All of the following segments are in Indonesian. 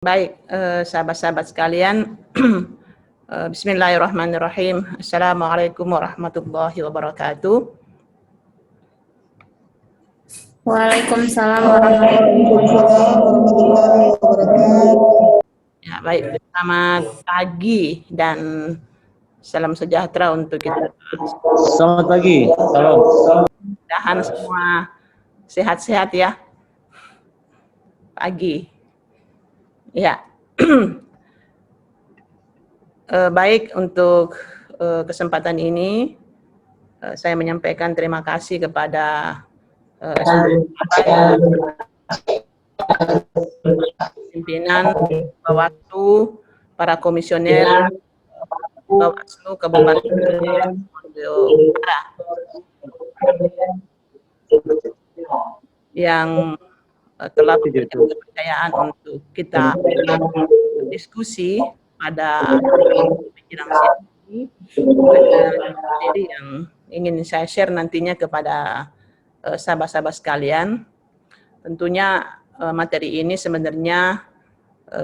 Baik, sahabat-sahabat sekalian, bismillahirrahmanirrahim. Assalamualaikum warahmatullahi wabarakatuh. Waalaikumsalam warahmatullahi wabarakatuh. Ya, baik, selamat pagi dan salam sejahtera untuk kita. Selamat pagi, salam. Mudah-mudahan semua sehat-sehat ya. Pagi. Ya. Baik, untuk kesempatan ini saya menyampaikan terima kasih kepada pimpinan Bawaslu, para komisioner Bawaslu Kabupaten Utara yang telah memberikan kepercayaan untuk kita diskusi pada pikiran ini, materi yang ingin saya share nantinya kepada sahabat-sahabat sekalian. Tentunya materi ini sebenarnya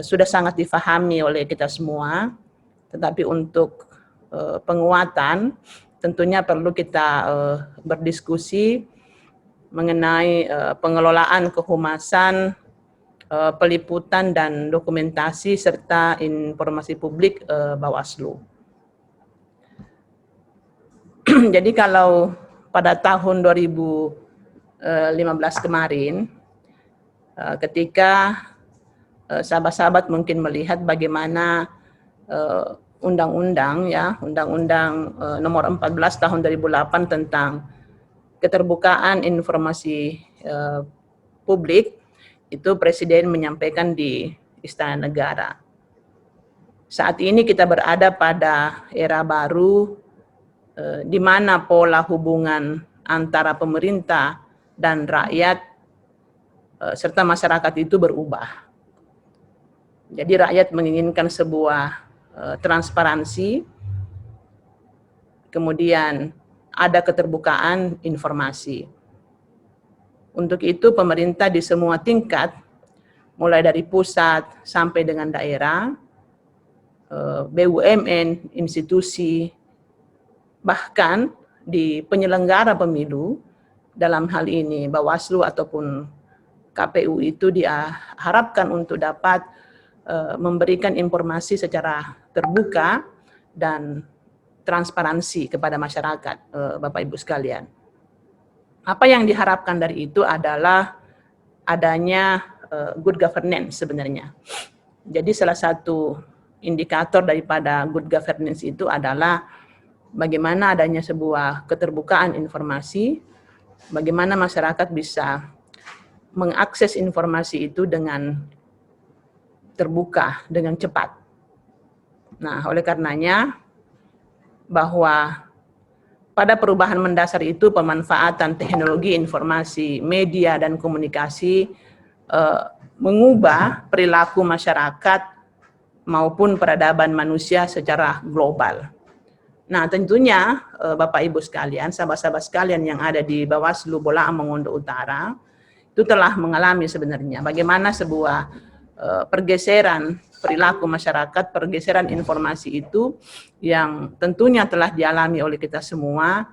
sudah sangat difahami oleh kita semua, tetapi untuk penguatan tentunya perlu kita berdiskusi mengenai pengelolaan kehumasan, peliputan dan dokumentasi serta informasi publik Bawaslu. Jadi kalau pada tahun 2015 kemarin, ketika sahabat-sahabat mungkin melihat bagaimana undang-undang nomor 14 tahun 2008 tentang keterbukaan informasi publik, itu Presiden menyampaikan di Istana Negara. Saat ini kita berada pada era baru di mana pola hubungan antara pemerintah dan rakyat serta masyarakat itu berubah. Jadi rakyat menginginkan sebuah transparansi, kemudian ada keterbukaan informasi. Untuk itu pemerintah di semua tingkat, mulai dari pusat sampai dengan daerah, BUMN, institusi, bahkan di penyelenggara pemilu, dalam hal ini Bawaslu ataupun KPU itu diharapkan untuk dapat memberikan informasi secara terbuka dan transparansi kepada masyarakat, Bapak Ibu sekalian. Apa yang diharapkan dari itu adalah adanya good governance sebenarnya. Jadi salah satu indikator daripada good governance itu adalah bagaimana adanya sebuah keterbukaan informasi, bagaimana masyarakat bisa mengakses informasi itu dengan terbuka, dengan cepat. Nah, oleh karenanya bahwa pada perubahan mendasar itu pemanfaatan teknologi informasi, media, dan komunikasi mengubah perilaku masyarakat maupun peradaban manusia secara global. Nah, tentunya Bapak Ibu sekalian, sahabat-sahabat sekalian yang ada di Bawaslu Bolaang Mongondo Utara, itu telah mengalami sebenarnya bagaimana sebuah pergeseran perilaku masyarakat, pergeseran informasi itu yang tentunya telah dialami oleh kita semua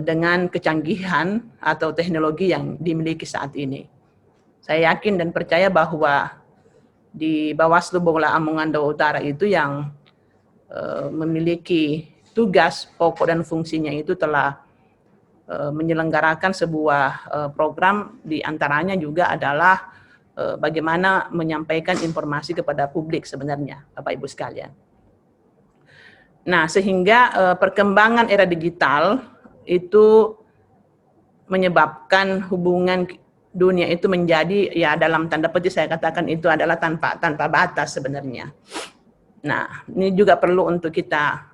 dengan kecanggihan atau teknologi yang dimiliki saat ini. Saya yakin dan percaya bahwa di Bawaslu Bolaang Mongondo Utara itu yang memiliki tugas pokok dan fungsinya itu telah menyelenggarakan sebuah program, di antaranya juga adalah bagaimana menyampaikan informasi kepada publik sebenarnya, Bapak Ibu sekalian. Nah, sehingga perkembangan era digital itu menyebabkan hubungan dunia itu menjadi, ya dalam tanda petik saya katakan itu adalah tanpa batas sebenarnya. Nah, ini juga perlu untuk kita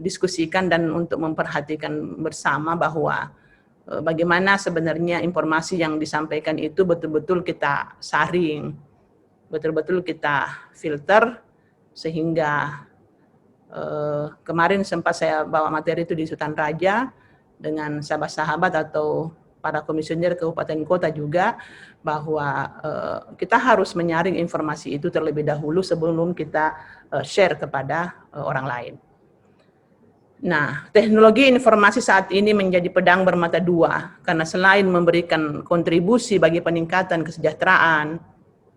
diskusikan dan untuk memperhatikan bersama bahwa bagaimana sebenarnya informasi yang disampaikan itu betul-betul kita saring, betul-betul kita filter, sehingga kemarin sempat saya bawa materi itu di Sultan Raja dengan sahabat-sahabat atau para komisioner kabupaten kota juga bahwa kita harus menyaring informasi itu terlebih dahulu sebelum kita share kepada orang lain. Nah, teknologi informasi saat ini menjadi pedang bermata dua karena selain memberikan kontribusi bagi peningkatan kesejahteraan,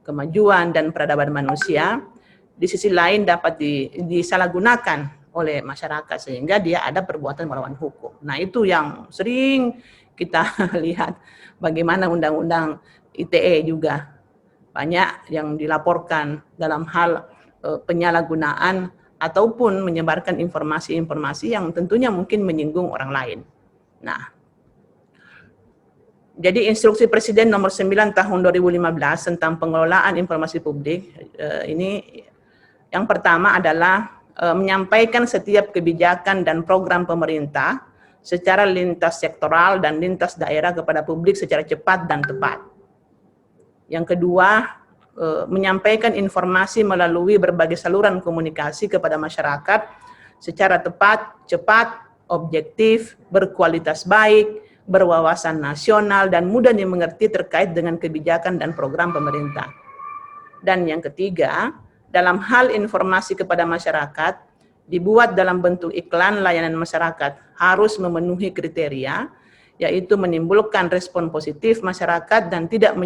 kemajuan, dan peradaban manusia, di sisi lain dapat disalahgunakan oleh masyarakat sehingga dia ada perbuatan melawan hukum. Nah, itu yang sering kita lihat bagaimana undang-undang ITE juga banyak yang dilaporkan dalam hal penyalahgunaan ataupun menyebarkan informasi-informasi yang tentunya mungkin menyinggung orang lain. Nah, jadi instruksi Presiden nomor 9 tahun 2015 tentang pengelolaan informasi publik, ini yang pertama adalah menyampaikan setiap kebijakan dan program pemerintah secara lintas sektoral dan lintas daerah kepada publik secara cepat dan tepat. Yang kedua, menyampaikan informasi melalui berbagai saluran komunikasi kepada masyarakat secara tepat, cepat, objektif, berkualitas baik, berwawasan nasional, dan mudah dimengerti terkait dengan kebijakan dan program pemerintah. Dan yang ketiga, dalam hal informasi kepada masyarakat, dibuat dalam bentuk iklan layanan masyarakat harus memenuhi kriteria, yaitu menimbulkan respon positif masyarakat dan tidak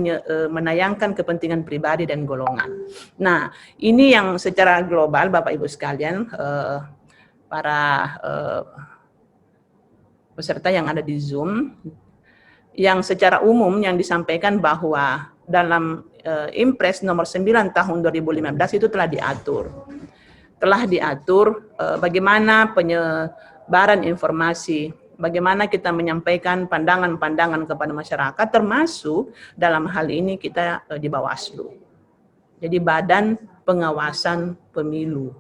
menayangkan kepentingan pribadi dan golongan. Nah, ini yang secara global, Bapak Ibu sekalian, para peserta yang ada di Zoom, yang secara umum yang disampaikan bahwa dalam Impres nomor 9 tahun 2015 itu telah diatur bagaimana penyebaran informasi, bagaimana kita menyampaikan pandangan-pandangan kepada masyarakat, termasuk dalam hal ini kita di Bawaslu. Jadi Badan Pengawasan Pemilu.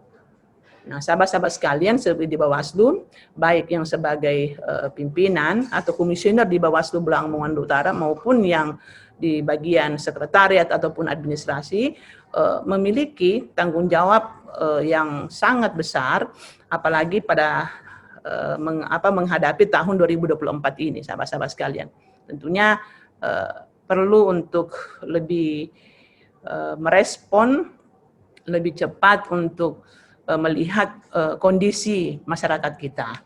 Nah, sahabat-sahabat sekalian di Bawaslu, baik yang sebagai pimpinan atau komisioner di Bawaslu Bolaang Mongondo Utara maupun yang di bagian sekretariat ataupun administrasi, memiliki tanggung jawab yang sangat besar, apalagi pada menghadapi tahun 2024 ini, sahabat-sahabat sekalian. Tentunya perlu untuk lebih merespon, lebih cepat untuk melihat kondisi masyarakat kita,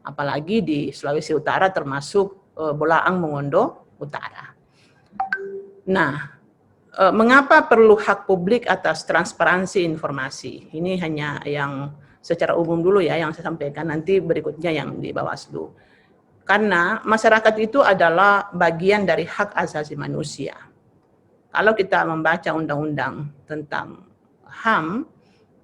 apalagi di Sulawesi Utara termasuk Bolaang Mongondo Utara. Nah, mengapa perlu hak publik atas transparansi informasi? Ini hanya yang secara umum dulu ya yang saya sampaikan, nanti berikutnya yang di Bawaslu. Karena masyarakat itu adalah bagian dari hak asasi manusia. Kalau kita membaca undang-undang tentang HAM,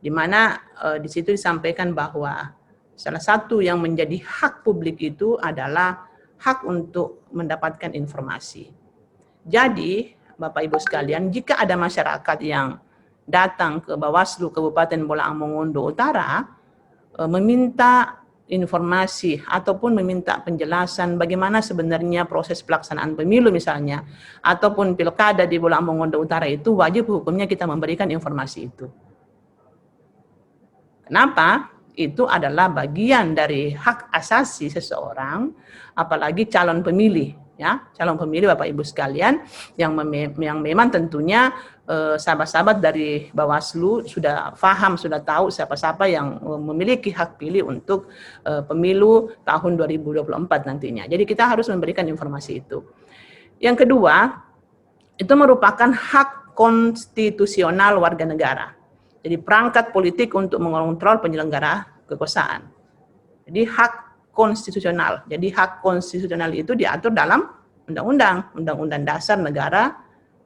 di mana di situ disampaikan bahwa salah satu yang menjadi hak publik itu adalah hak untuk mendapatkan informasi. Jadi, Bapak Ibu sekalian, jika ada masyarakat yang datang ke Bawaslu Kabupaten Bolaang Mongondo Utara meminta informasi ataupun meminta penjelasan bagaimana sebenarnya proses pelaksanaan pemilu misalnya, ataupun pilkada di Bolaang Mongondo Utara, itu wajib hukumnya kita memberikan informasi itu. Kenapa? Itu adalah bagian dari hak asasi seseorang, apalagi calon pemilih. Ya, calon pemilih Bapak Ibu sekalian yang memang tentunya sahabat-sahabat dari Bawaslu sudah paham, sudah tahu siapa-siapa yang memiliki hak pilih untuk pemilu tahun 2024 nantinya. Jadi kita harus memberikan informasi itu. Yang kedua, itu merupakan hak konstitusional warga negara. Jadi perangkat politik untuk mengontrol penyelenggara kekuasaan. Jadi hak konstitusional. Jadi hak konstitusional itu diatur dalam Undang-Undang Dasar Negara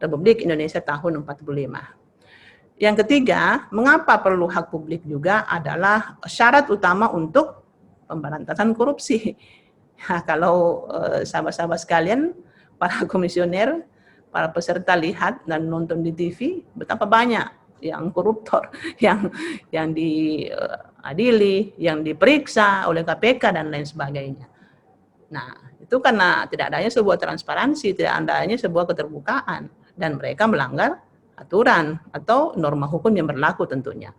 Republik Indonesia tahun 45. Yang ketiga, mengapa perlu hak publik juga adalah syarat utama untuk pemberantasan korupsi. Nah, kalau sahabat-sahabat sekalian, para komisioner, para peserta lihat dan nonton di TV, betapa banyak yang koruptor, yang diadili, yang diperiksa oleh KPK dan lain sebagainya. Nah, itu karena tidak adanya sebuah transparansi, tidak adanya sebuah keterbukaan, dan mereka melanggar aturan atau norma hukum yang berlaku tentunya.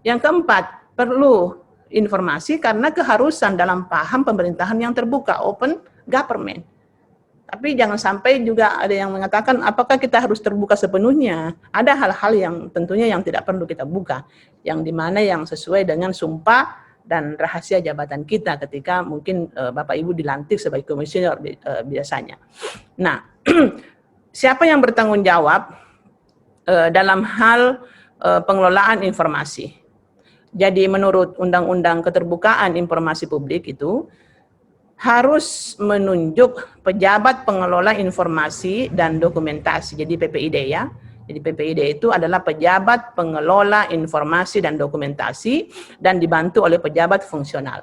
Yang keempat, perlu informasi karena keharusan dalam paham pemerintahan yang terbuka, open government. Tapi jangan sampai juga ada yang mengatakan apakah kita harus terbuka sepenuhnya. Ada hal-hal yang tentunya yang tidak perlu kita buka, yang dimana yang sesuai dengan sumpah dan rahasia jabatan kita ketika mungkin Bapak Ibu dilantik sebagai komisioner biasanya. Nah, siapa yang bertanggung jawab dalam hal pengelolaan informasi? Jadi menurut Undang-Undang Keterbukaan Informasi Publik itu harus menunjuk pejabat pengelola informasi dan dokumentasi, jadi PPID ya. Jadi PPID itu adalah pejabat pengelola informasi dan dokumentasi dan dibantu oleh pejabat fungsional.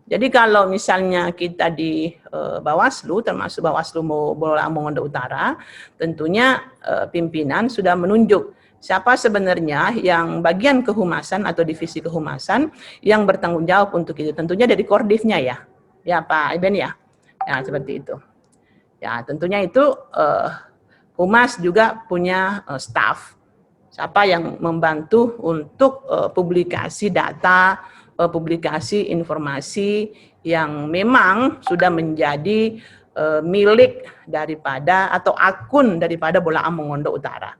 Jadi kalau misalnya kita di Bawaslu, termasuk Bawaslu Bola Mongondo Utara, tentunya pimpinan sudah menunjuk siapa sebenarnya yang bagian kehumasan atau divisi kehumasan yang bertanggung jawab untuk itu. Tentunya dari Kordifnya ya. Ya Pak Iben ya, ya seperti itu. Ya tentunya itu Humas juga punya staf, siapa yang membantu untuk publikasi data, publikasi informasi yang memang sudah menjadi milik daripada atau akun daripada Bola Mongondo Utara.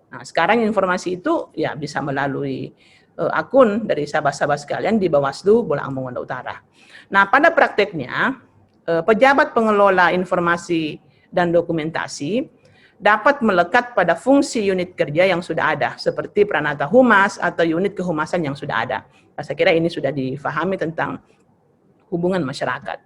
Nah sekarang informasi itu ya bisa melalui akun dari sahabat-sahabat sekalian di Bawaslu Bola Mongondo Utara. Nah, pada prakteknya, pejabat pengelola informasi dan dokumentasi dapat melekat pada fungsi unit kerja yang sudah ada, seperti Pranata Humas atau unit kehumasan yang sudah ada. Nah, saya kira ini sudah difahami tentang hubungan masyarakat.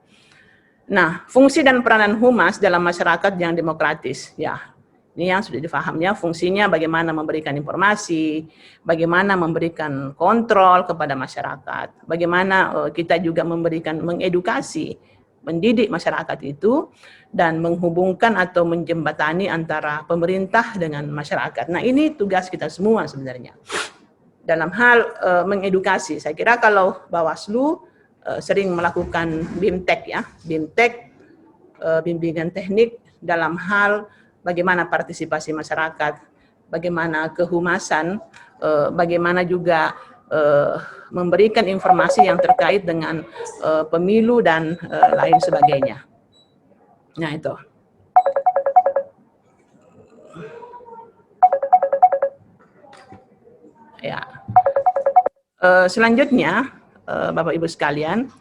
Nah, fungsi dan peranan humas dalam masyarakat yang demokratis, ya, ini yang sudah dipahamnya, fungsinya bagaimana memberikan informasi, bagaimana memberikan kontrol kepada masyarakat, bagaimana kita juga memberikan mengedukasi, mendidik masyarakat itu, dan menghubungkan atau menjembatani antara pemerintah dengan masyarakat. Nah ini tugas kita semua sebenarnya. Dalam hal mengedukasi, saya kira kalau Bawaslu sering melakukan BIMTEK ya, BIMTEK, bimbingan teknik dalam hal bagaimana partisipasi masyarakat, bagaimana kehumasan, bagaimana juga memberikan informasi yang terkait dengan pemilu dan lain sebagainya. Nah itu. Ya. Selanjutnya, Bapak Ibu sekalian,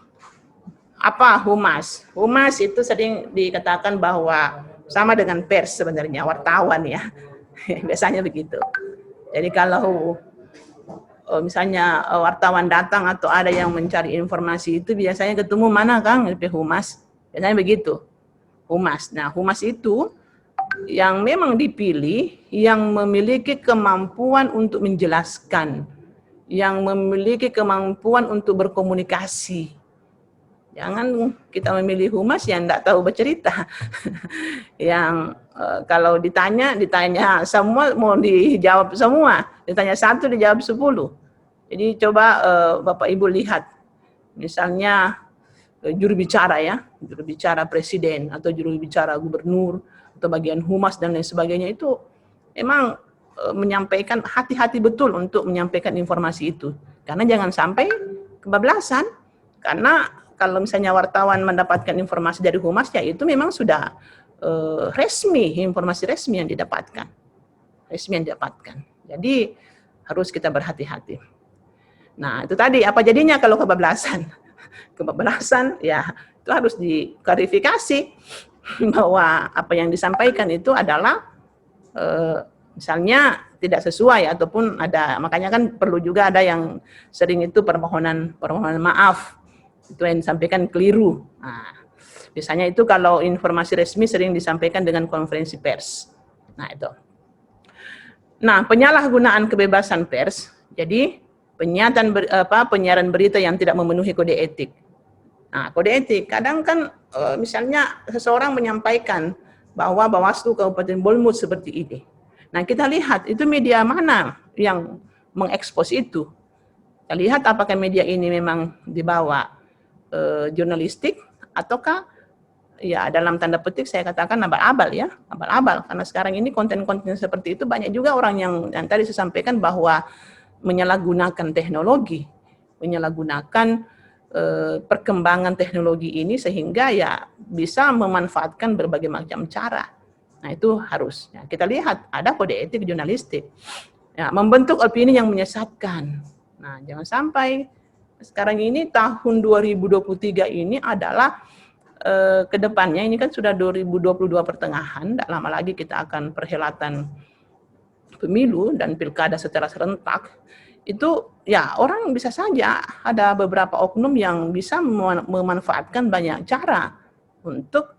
apa humas? Humas itu sering dikatakan bahwa sama dengan pers sebenarnya, wartawan ya. Biasanya begitu. Jadi kalau misalnya wartawan datang atau ada yang mencari informasi itu biasanya ketemu mana Kang? Humas. Biasanya begitu. Humas. Nah, humas itu yang memang dipilih yang memiliki kemampuan untuk menjelaskan, yang memiliki kemampuan untuk berkomunikasi. Jangan kita memilih humas yang tidak tahu bercerita. Yang kalau ditanya semua mau dijawab semua. Ditanya satu dijawab 10. Jadi coba Bapak Ibu lihat. Misalnya juru bicara ya, juru bicara presiden atau juru bicara gubernur atau bagian humas dan lain sebagainya itu memang menyampaikan hati-hati betul untuk menyampaikan informasi itu. Karena jangan sampai kebablasan. Karena kalau misalnya wartawan mendapatkan informasi dari humas, ya itu memang sudah resmi, informasi resmi yang didapatkan. Resmi yang didapatkan. Jadi harus kita berhati-hati. Nah itu tadi, apa jadinya kalau kebablasan? Kebablasan ya itu harus diklarifikasi bahwa apa yang disampaikan itu adalah misalnya tidak sesuai ataupun ada, makanya kan perlu juga ada yang sering itu permohonan maaf. Itu yang disampaikan keliru. Nah, biasanya itu kalau informasi resmi sering disampaikan dengan konferensi pers. Nah, itu. Nah, penyalahgunaan kebebasan pers, jadi penyiaran berita yang tidak memenuhi kode etik. Nah, kode etik, kadang kan misalnya seseorang menyampaikan bahwa Bawaslu Kabupaten Bolmut seperti ini. Nah, kita lihat itu media mana yang mengekspos itu. Kita lihat apakah media ini memang dibawa jurnalistik ataukah ya dalam tanda petik saya katakan abal-abal ya, abal-abal, karena sekarang ini konten-konten seperti itu banyak juga orang yang tadi saya sampaikan bahwa menyalahgunakan teknologi, menyalahgunakan perkembangan teknologi ini sehingga ya bisa memanfaatkan berbagai macam cara. Nah, itu harus ya, kita lihat ada kode etik jurnalistik. Ya, membentuk opini yang menyesatkan. Nah, jangan sampai sekarang ini tahun 2023 ini adalah ke depannya, ini kan sudah 2022 pertengahan, tidak lama lagi kita akan perhelatan pemilu dan pilkada secara serentak. Itu ya orang bisa saja ada beberapa oknum yang bisa memanfaatkan banyak cara untuk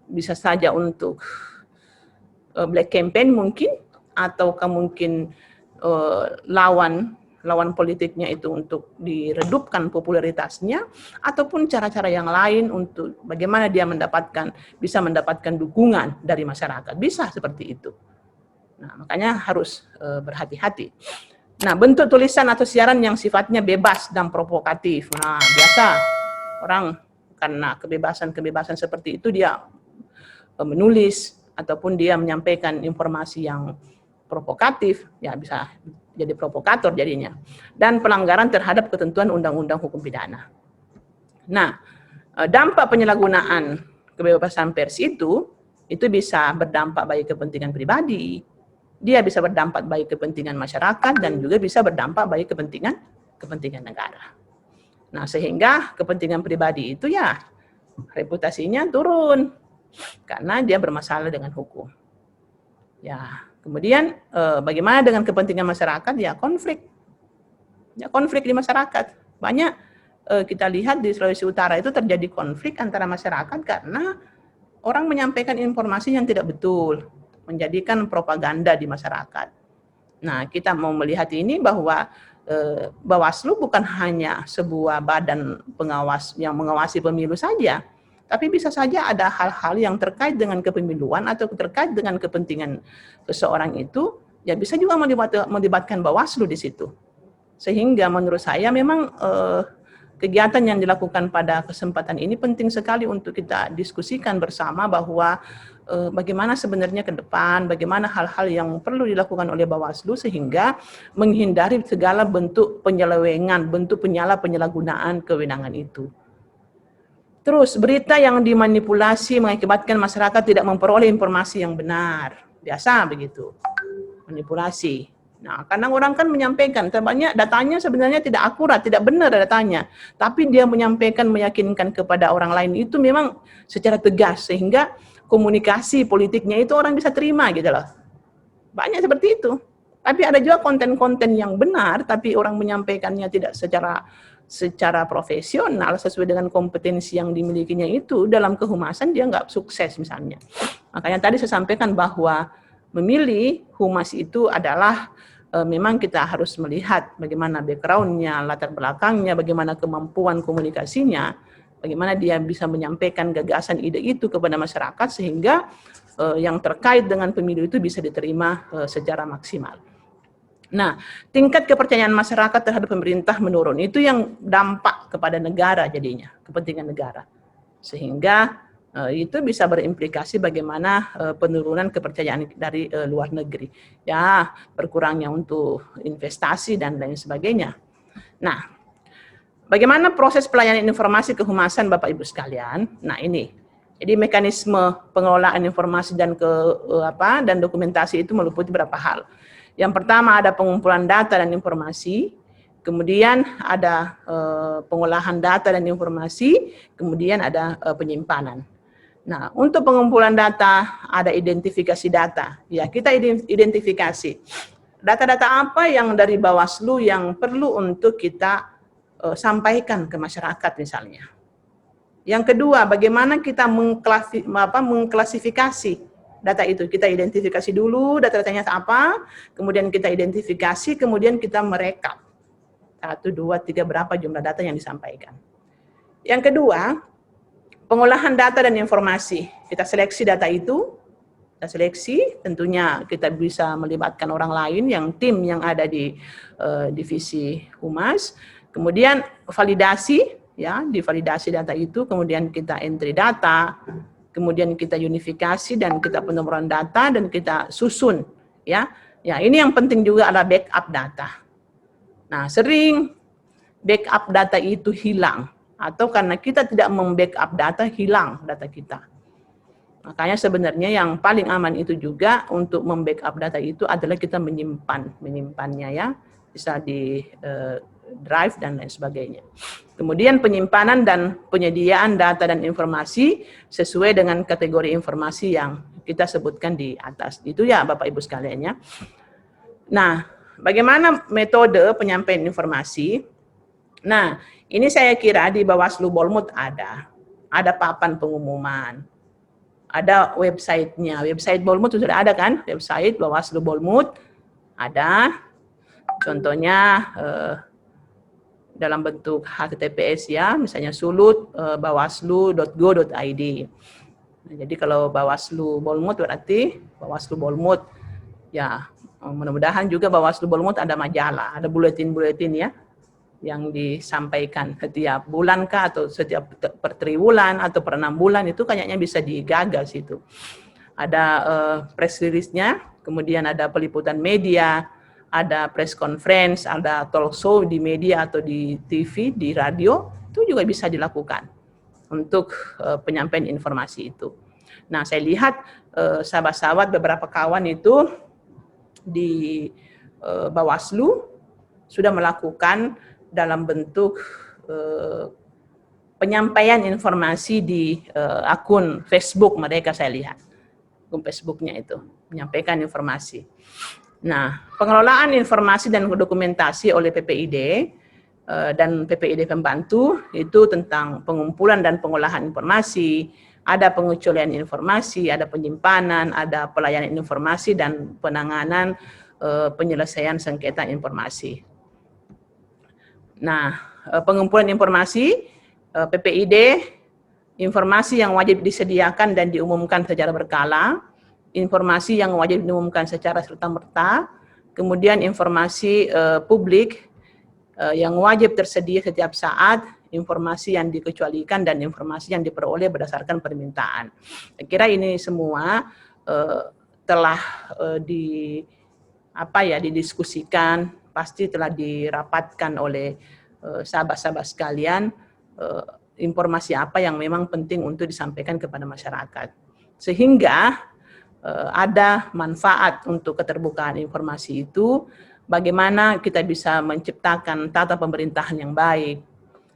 bisa saja untuk black campaign mungkin, atau mungkin lawan politiknya itu untuk diredupkan popularitasnya, ataupun cara-cara yang lain untuk bagaimana dia bisa mendapatkan dukungan dari masyarakat, bisa seperti itu. Nah, makanya harus berhati-hati. Nah, bentuk tulisan atau siaran yang sifatnya bebas dan provokatif. Nah, biasa orang karena kebebasan seperti itu dia menulis ataupun dia menyampaikan informasi yang provokatif, ya bisa jadi provokator jadinya. Dan pelanggaran terhadap ketentuan Undang-Undang Hukum Pidana. Nah, dampak penyalahgunaan kebebasan pers itu bisa berdampak bagi kepentingan pribadi, dia bisa berdampak bagi kepentingan masyarakat, dan juga bisa berdampak bagi kepentingan negara. Nah, sehingga kepentingan pribadi itu ya reputasinya turun karena dia bermasalah dengan hukum. Ya, kemudian bagaimana dengan kepentingan masyarakat? Ya konflik. Ya konflik di masyarakat. Banyak kita lihat di Sulawesi Utara itu terjadi konflik antara masyarakat karena orang menyampaikan informasi yang tidak betul, menjadikan propaganda di masyarakat. Nah, kita mau melihat ini bahwa Bawaslu bukan hanya sebuah badan pengawas yang mengawasi pemilu saja, tapi bisa saja ada hal-hal yang terkait dengan kepemiluan atau terkait dengan kepentingan seseorang itu, ya bisa juga melibatkan Bawaslu di situ. Sehingga menurut saya memang kegiatan yang dilakukan pada kesempatan ini penting sekali untuk kita diskusikan bersama bahwa bagaimana sebenarnya ke depan, bagaimana hal-hal yang perlu dilakukan oleh Bawaslu sehingga menghindari segala bentuk penyelewengan, bentuk penyalahgunaan kewenangan itu. Terus, berita yang dimanipulasi mengakibatkan masyarakat tidak memperoleh informasi yang benar. Biasa begitu, manipulasi. Nah, kadang orang kan menyampaikan, terbanyak datanya sebenarnya tidak akurat, tidak benar datanya. Tapi dia menyampaikan, meyakinkan kepada orang lain itu memang secara tegas, sehingga komunikasi politiknya itu orang bisa terima gitu loh. Banyak seperti itu. Tapi ada juga konten-konten yang benar, tapi orang menyampaikannya tidak secara profesional, sesuai dengan kompetensi yang dimilikinya itu, dalam kehumasan dia nggak sukses misalnya. Makanya tadi saya sampaikan bahwa memilih humas itu adalah memang kita harus melihat bagaimana background-nya, latar belakangnya, bagaimana kemampuan komunikasinya, bagaimana dia bisa menyampaikan gagasan ide itu kepada masyarakat sehingga yang terkait dengan pemilu itu bisa diterima secara maksimal. Nah, tingkat kepercayaan masyarakat terhadap pemerintah menurun. Itu yang dampak kepada negara jadinya, kepentingan negara. Sehingga itu bisa berimplikasi bagaimana penurunan kepercayaan dari luar negeri. Ya, berkurangnya untuk investasi dan lain sebagainya. Nah, bagaimana proses pelayanan informasi kehumasan Bapak Ibu sekalian? Nah, ini. Jadi mekanisme pengelolaan informasi dan dan dokumentasi itu meliputi beberapa hal. Yang pertama ada pengumpulan data dan informasi, kemudian ada pengolahan data dan informasi, kemudian ada penyimpanan. Nah, untuk pengumpulan data ada identifikasi data. Ya, kita identifikasi data-data apa yang dari Bawaslu yang perlu untuk kita sampaikan ke masyarakat misalnya. Yang kedua, bagaimana kita mengklasifikasi data itu. Kita identifikasi dulu data-datanya apa, kemudian kita identifikasi, kemudian kita merekap. 1, 2, 3, berapa jumlah data yang disampaikan. Yang kedua, pengolahan data dan informasi. Kita seleksi data itu, kita seleksi, tentunya kita bisa melibatkan orang lain, tim yang ada di divisi humas. Kemudian validasi, ya, divalidasi data itu, kemudian kita entry data, kemudian kita unifikasi dan kita penomoran data dan kita susun, ya. Ya, ini yang penting juga adalah backup data. Nah, sering backup data itu hilang, atau karena kita tidak membackup data, hilang data kita. Makanya sebenarnya yang paling aman itu juga untuk membackup data itu adalah kita menyimpannya ya, bisa di drive dan lain sebagainya. Kemudian penyimpanan dan penyediaan data dan informasi sesuai dengan kategori informasi yang kita sebutkan di atas. Itu ya Bapak Ibu sekalian ya. Nah, bagaimana metode penyampaian informasi? Nah, ini saya kira di Bawaslu Bolmut ada papan pengumuman, ada websitenya. Website Bolmut sudah ada kan? Website Bawaslu Bolmut ada. Contohnya dalam bentuk HTTPS ya, misalnya sulut.bawaslu.go.id. Nah, jadi kalau Bawaslu Bolmut berarti Bawaslu Bolmut. Ya, mudah-mudahan juga Bawaslu Bolmut ada majalah, ada buletin-buletin ya, yang disampaikan setiap bulan kah, atau setiap per triwulan atau per 6 bulan, itu kayaknya bisa digagas itu. Ada press release-nya, kemudian ada peliputan media, ada press conference, ada talk show di media atau di TV, di radio, itu juga bisa dilakukan untuk penyampaian informasi itu. Nah, saya lihat sahabat-sahabat beberapa kawan itu di Bawaslu sudah melakukan dalam bentuk penyampaian informasi di akun Facebook mereka, saya lihat. Akun Facebooknya itu, menyampaikan informasi. Nah, pengelolaan informasi dan dokumentasi oleh PPID dan PPID pembantu itu tentang pengumpulan dan pengolahan informasi, ada pengecualian informasi, ada penyimpanan, ada pelayanan informasi, dan penanganan penyelesaian sengketa informasi. Nah, pengumpulan informasi, PPID, informasi yang wajib disediakan dan diumumkan secara berkala, informasi yang wajib diumumkan secara serta-merta, kemudian informasi publik yang wajib tersedia setiap saat, informasi yang dikecualikan, dan informasi yang diperoleh berdasarkan permintaan. Saya kira ini semua telah didiskusikan, pasti telah dirapatkan oleh sahabat-sahabat sekalian, informasi apa yang memang penting untuk disampaikan kepada masyarakat. Sehingga ada manfaat untuk keterbukaan informasi itu, bagaimana kita bisa menciptakan tata pemerintahan yang baik,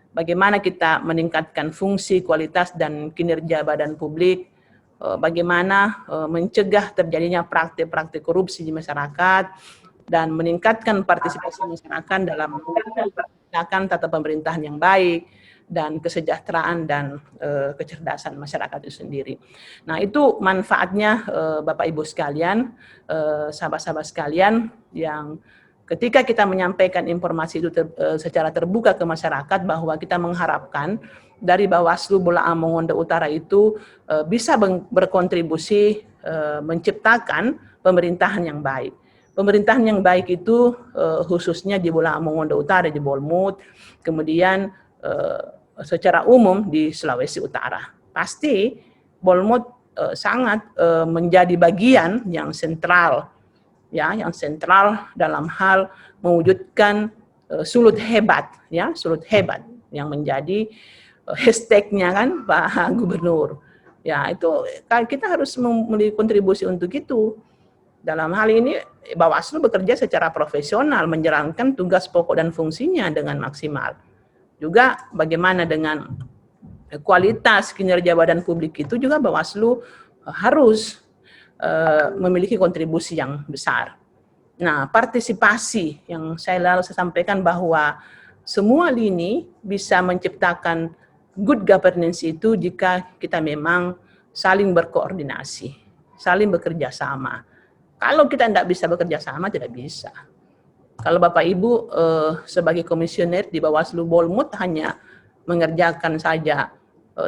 bagaimana kita meningkatkan fungsi, kualitas, dan kinerja badan publik, bagaimana mencegah terjadinya praktik-praktik korupsi di masyarakat, dan meningkatkan partisipasi masyarakat dalam menciptakan tata pemerintahan yang baik, dan kesejahteraan dan kecerdasan masyarakat itu sendiri. Nah, itu manfaatnya Bapak Ibu sekalian, sahabat-sahabat sekalian, yang ketika kita menyampaikan informasi itu secara terbuka ke masyarakat, bahwa kita mengharapkan dari Bawaslu Bolaang Mongondo Utara itu bisa berkontribusi menciptakan pemerintahan yang baik. Pemerintahan yang baik itu khususnya di Bolaang Mongondo Utara, di Bolmut, kemudian secara umum di Sulawesi Utara. Pasti Bolmut sangat menjadi bagian yang sentral, ya, yang sentral dalam hal mewujudkan Sulut hebat, ya, Sulut hebat, yang menjadi hashtagnya kan Pak Gubernur. Ya, itu kita harus memiliki kontribusi untuk itu. Dalam hal ini Bawaslu bekerja secara profesional, menjalankan tugas pokok dan fungsinya dengan maksimal. Juga bagaimana dengan kualitas kinerja badan publik itu juga Bawaslu harus memiliki kontribusi yang besar. Nah, partisipasi yang saya sampaikan bahwa semua lini bisa menciptakan good governance itu jika kita memang saling berkoordinasi, saling bekerja sama. Kalau kita tidak bisa bekerja sama, tidak bisa. Kalau Bapak Ibu sebagai komisioner di Bawaslu Bolmut hanya mengerjakan saja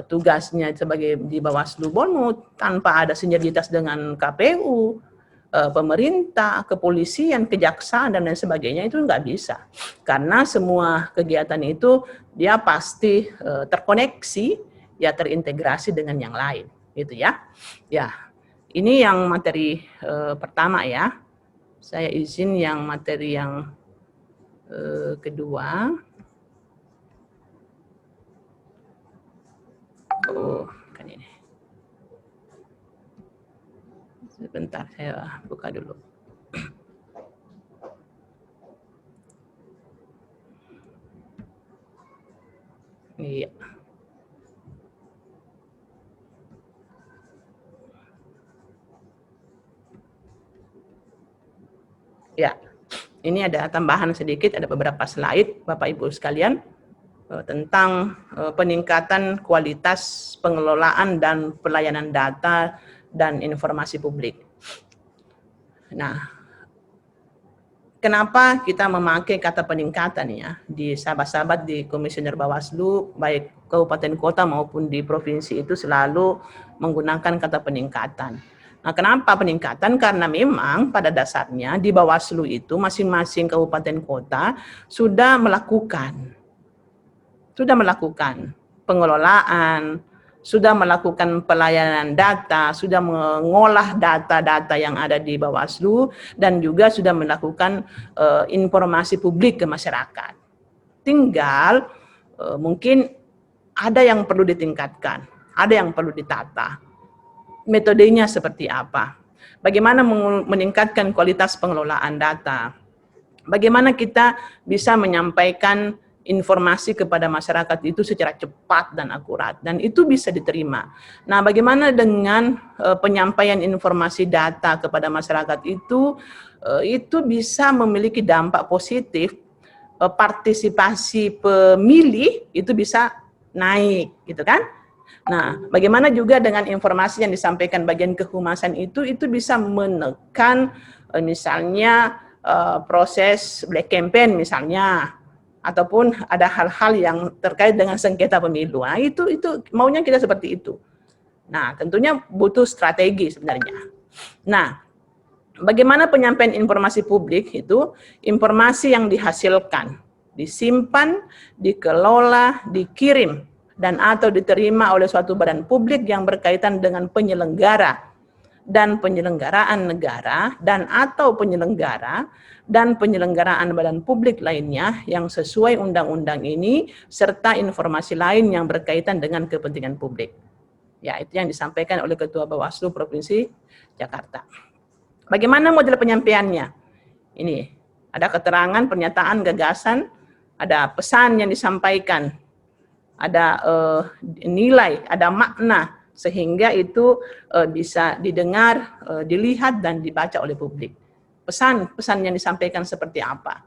tugasnya sebagai di Bawaslu Bolmut tanpa ada sinergitas dengan KPU, pemerintah, kepolisian, kejaksaan, dan lain sebagainya, itu nggak bisa. Karena semua kegiatan itu dia pasti terkoneksi, ya terintegrasi dengan yang lain, gitu ya. Ya, ini yang materi pertama ya. Saya izin yang materi yang kedua. Oh, kan ini. Sebentar, saya buka dulu. Iya. Ya, ini ada tambahan sedikit, ada beberapa slide, Bapak Ibu sekalian, tentang peningkatan kualitas pengelolaan dan pelayanan data dan informasi publik. Nah, kenapa kita memakai kata peningkatan ya di sahabat-sahabat di Komisioner Bawaslu, baik kabupaten kota maupun di provinsi itu selalu menggunakan kata peningkatan. Nah, kenapa peningkatan? Karena memang pada dasarnya di Bawaslu itu masing-masing kabupaten kota sudah melakukan pengelolaan, sudah melakukan pelayanan data, sudah mengolah data-data yang ada di Bawaslu, dan juga sudah melakukan informasi publik ke masyarakat. Tinggal mungkin ada yang perlu ditingkatkan, ada yang perlu ditata. Metodenya seperti apa? Bagaimana meningkatkan kualitas pengelolaan data? Bagaimana kita bisa menyampaikan informasi kepada masyarakat itu secara cepat dan akurat, dan itu bisa diterima. Nah, bagaimana dengan penyampaian informasi data kepada masyarakat itu bisa memiliki dampak positif, partisipasi pemilih itu bisa naik, gitu kan? Nah, bagaimana juga dengan informasi yang disampaikan bagian kehumasan itu bisa menekan misalnya proses black campaign misalnya, ataupun ada hal-hal yang terkait dengan sengketa pemilu. Nah, itu maunya kita seperti itu. Nah, tentunya butuh strategi sebenarnya. Nah, bagaimana penyampaian informasi publik itu, informasi yang dihasilkan, disimpan, dikelola, dikirim, dan atau diterima oleh suatu badan publik yang berkaitan dengan penyelenggara dan penyelenggaraan negara dan atau penyelenggara dan penyelenggaraan badan publik lainnya yang sesuai undang-undang ini serta informasi lain yang berkaitan dengan kepentingan publik. Ya, itu yang disampaikan oleh Ketua Bawaslu Provinsi Jakarta. Bagaimana model penyampaiannya? Ini ada keterangan, pernyataan, gagasan, ada pesan yang disampaikan, ada nilai, ada makna, sehingga itu bisa didengar, dilihat, dan dibaca oleh publik. Pesan yang disampaikan seperti apa?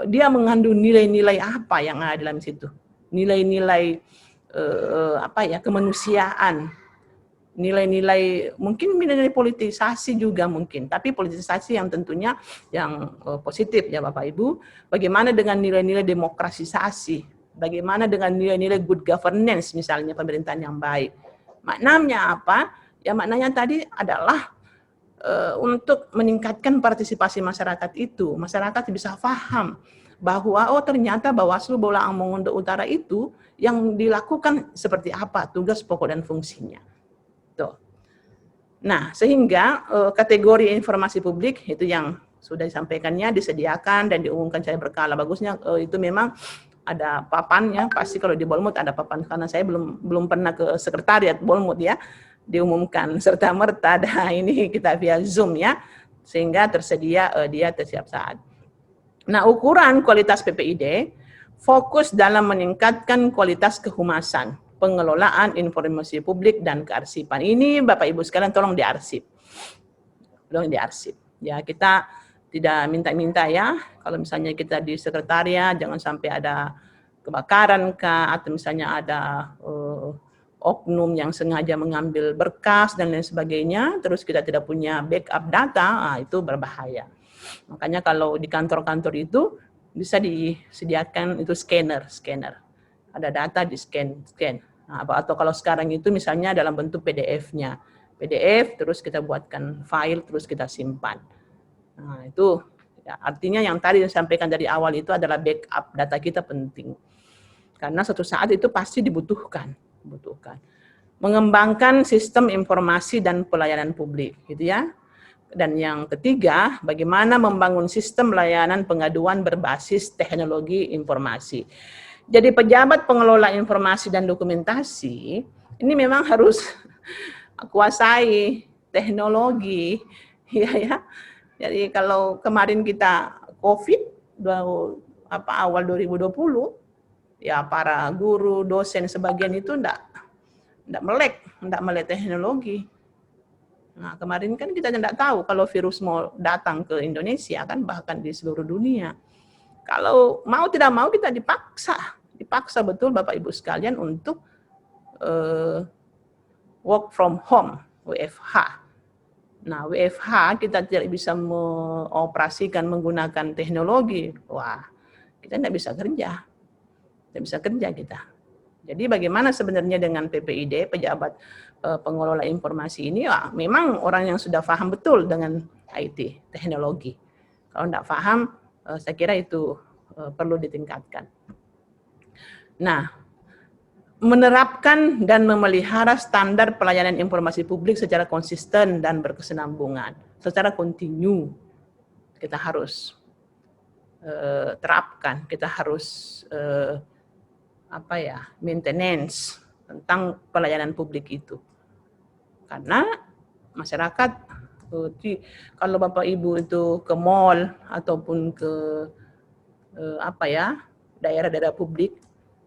Dia mengandung nilai-nilai apa yang ada dalam situ? Nilai-nilai kemanusiaan, nilai-nilai, mungkin nilai politisasi juga mungkin, tapi politisasi yang tentunya yang positif ya Bapak Ibu. Bagaimana dengan nilai-nilai demokratisasi? Bagaimana dengan nilai-nilai good governance, misalnya pemerintahan yang baik? Maknanya apa? Ya maknanya tadi adalah untuk meningkatkan partisipasi masyarakat itu. Masyarakat bisa paham bahwa ternyata Bawaslu Bolaang Mongondo Utara itu yang dilakukan seperti apa, tugas pokok dan fungsinya. Tuh. Nah, sehingga kategori informasi publik itu yang sudah disampaikannya, disediakan dan diumumkan secara berkala. Bagusnya itu memang ada papannya, pasti kalau di Bolmut ada papan, karena saya belum pernah ke sekretariat Bolmut ya, diumumkan serta merta. Nah, ini kita via Zoom ya, sehingga tersedia dia setiap saat. Nah, ukuran kualitas PPID fokus dalam meningkatkan kualitas kehumasan, pengelolaan informasi publik dan kearsipan. Ini Bapak Ibu sekalian tolong diarsip. Tolong diarsip. Ya, kita tidak minta-minta ya, kalau misalnya kita di sekretariat jangan sampai ada kebakaran kah, atau misalnya ada oknum yang sengaja mengambil berkas dan lain sebagainya, terus kita tidak punya backup data, itu berbahaya. Makanya kalau di kantor-kantor itu bisa disediakan itu scanner. Ada data di scan. Nah, atau kalau sekarang itu misalnya dalam bentuk PDF-nya. PDF terus kita buatkan file terus kita simpan. Nah, itu ya, artinya yang tadi disampaikan dari awal itu adalah backup data kita penting. Karena suatu saat itu pasti dibutuhkan. Mengembangkan sistem informasi dan pelayanan publik, gitu ya. Dan yang ketiga, bagaimana membangun sistem layanan pengaduan berbasis teknologi informasi. Jadi pejabat pengelola informasi dan dokumentasi ini memang harus kuasai teknologi, ya. Jadi kalau kemarin kita COVID awal 2020, ya para guru, dosen sebagian itu enggak melek teknologi. Nah, kemarin kan kita tidak tahu kalau virus mau datang ke Indonesia kan, bahkan di seluruh dunia. Kalau mau tidak mau kita dipaksa betul Bapak Ibu sekalian untuk work from home, WFH. Nah, WFH kita tidak bisa mengoperasikan menggunakan teknologi. Wah, kita tidak bisa kerja. Tidak bisa kerja kita. Jadi bagaimana sebenarnya dengan PPID, pejabat pengelola informasi ini? Wah, memang orang yang sudah paham betul dengan IT, teknologi. Kalau tidak paham, saya kira itu perlu ditingkatkan. Nah, menerapkan dan memelihara standar pelayanan informasi publik secara konsisten dan berkesinambungan, secara kontinu. Kita harus terapkan, kita harus maintenance tentang pelayanan publik itu. Karena masyarakat, kalau Bapak Ibu itu ke mall ataupun ke daerah-daerah publik,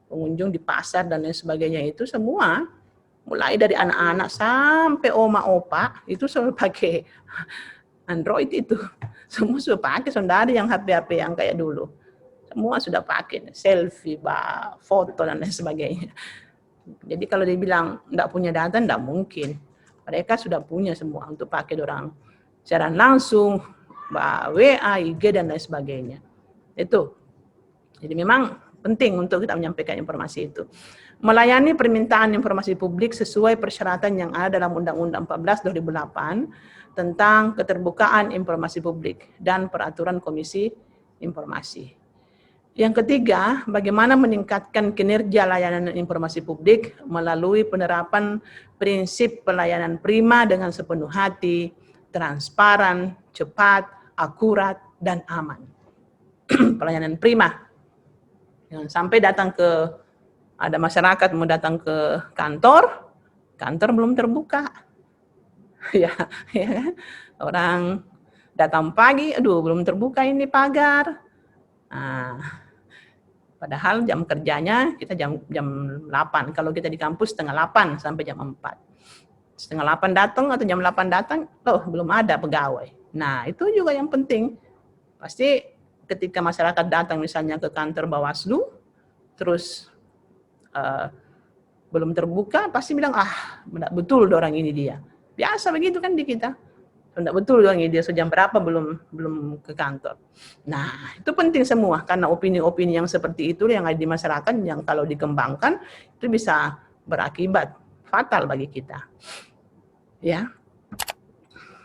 pengunjung di pasar dan lain sebagainya, itu semua mulai dari anak-anak sampai oma opa itu selalu pakai Android itu. Semua sudah pakai, sudah ada yang HP-HP yang kayak dulu. Semua sudah pakai selfie, foto dan lain sebagainya. Jadi kalau dibilang enggak punya data, enggak mungkin. Mereka sudah punya semua untuk pakai orang secara langsung, WA, IG dan lain sebagainya. Itu. Jadi memang penting untuk kita menyampaikan informasi itu. Melayani permintaan informasi publik sesuai persyaratan yang ada dalam Undang-Undang 14 2008 tentang keterbukaan informasi publik dan peraturan Komisi Informasi. Yang ketiga, bagaimana meningkatkan kinerja layanan informasi publik melalui penerapan prinsip pelayanan prima dengan sepenuh hati, transparan, cepat, akurat, dan aman. Pelayanan prima. Jangan sampai ada masyarakat mau datang ke kantor belum terbuka. ya kan? Orang datang pagi, belum terbuka ini pagar. Nah, padahal jam kerjanya kita jam 8. Kalau kita di kampus setengah 8 sampai jam 4. Setengah 8 datang atau jam 8 datang, belum ada pegawai. Nah, itu juga yang penting. Pasti ketika masyarakat datang misalnya ke kantor Bawaslu, terus belum terbuka, pasti bilang, tidak betul orang ini dia. Biasa begitu kan di kita. Tidak betul orang ini dia, sejam berapa belum ke kantor. Nah, itu penting semua, karena opini-opini yang seperti itu yang ada di masyarakat, yang kalau dikembangkan, itu bisa berakibat fatal bagi kita. Ya.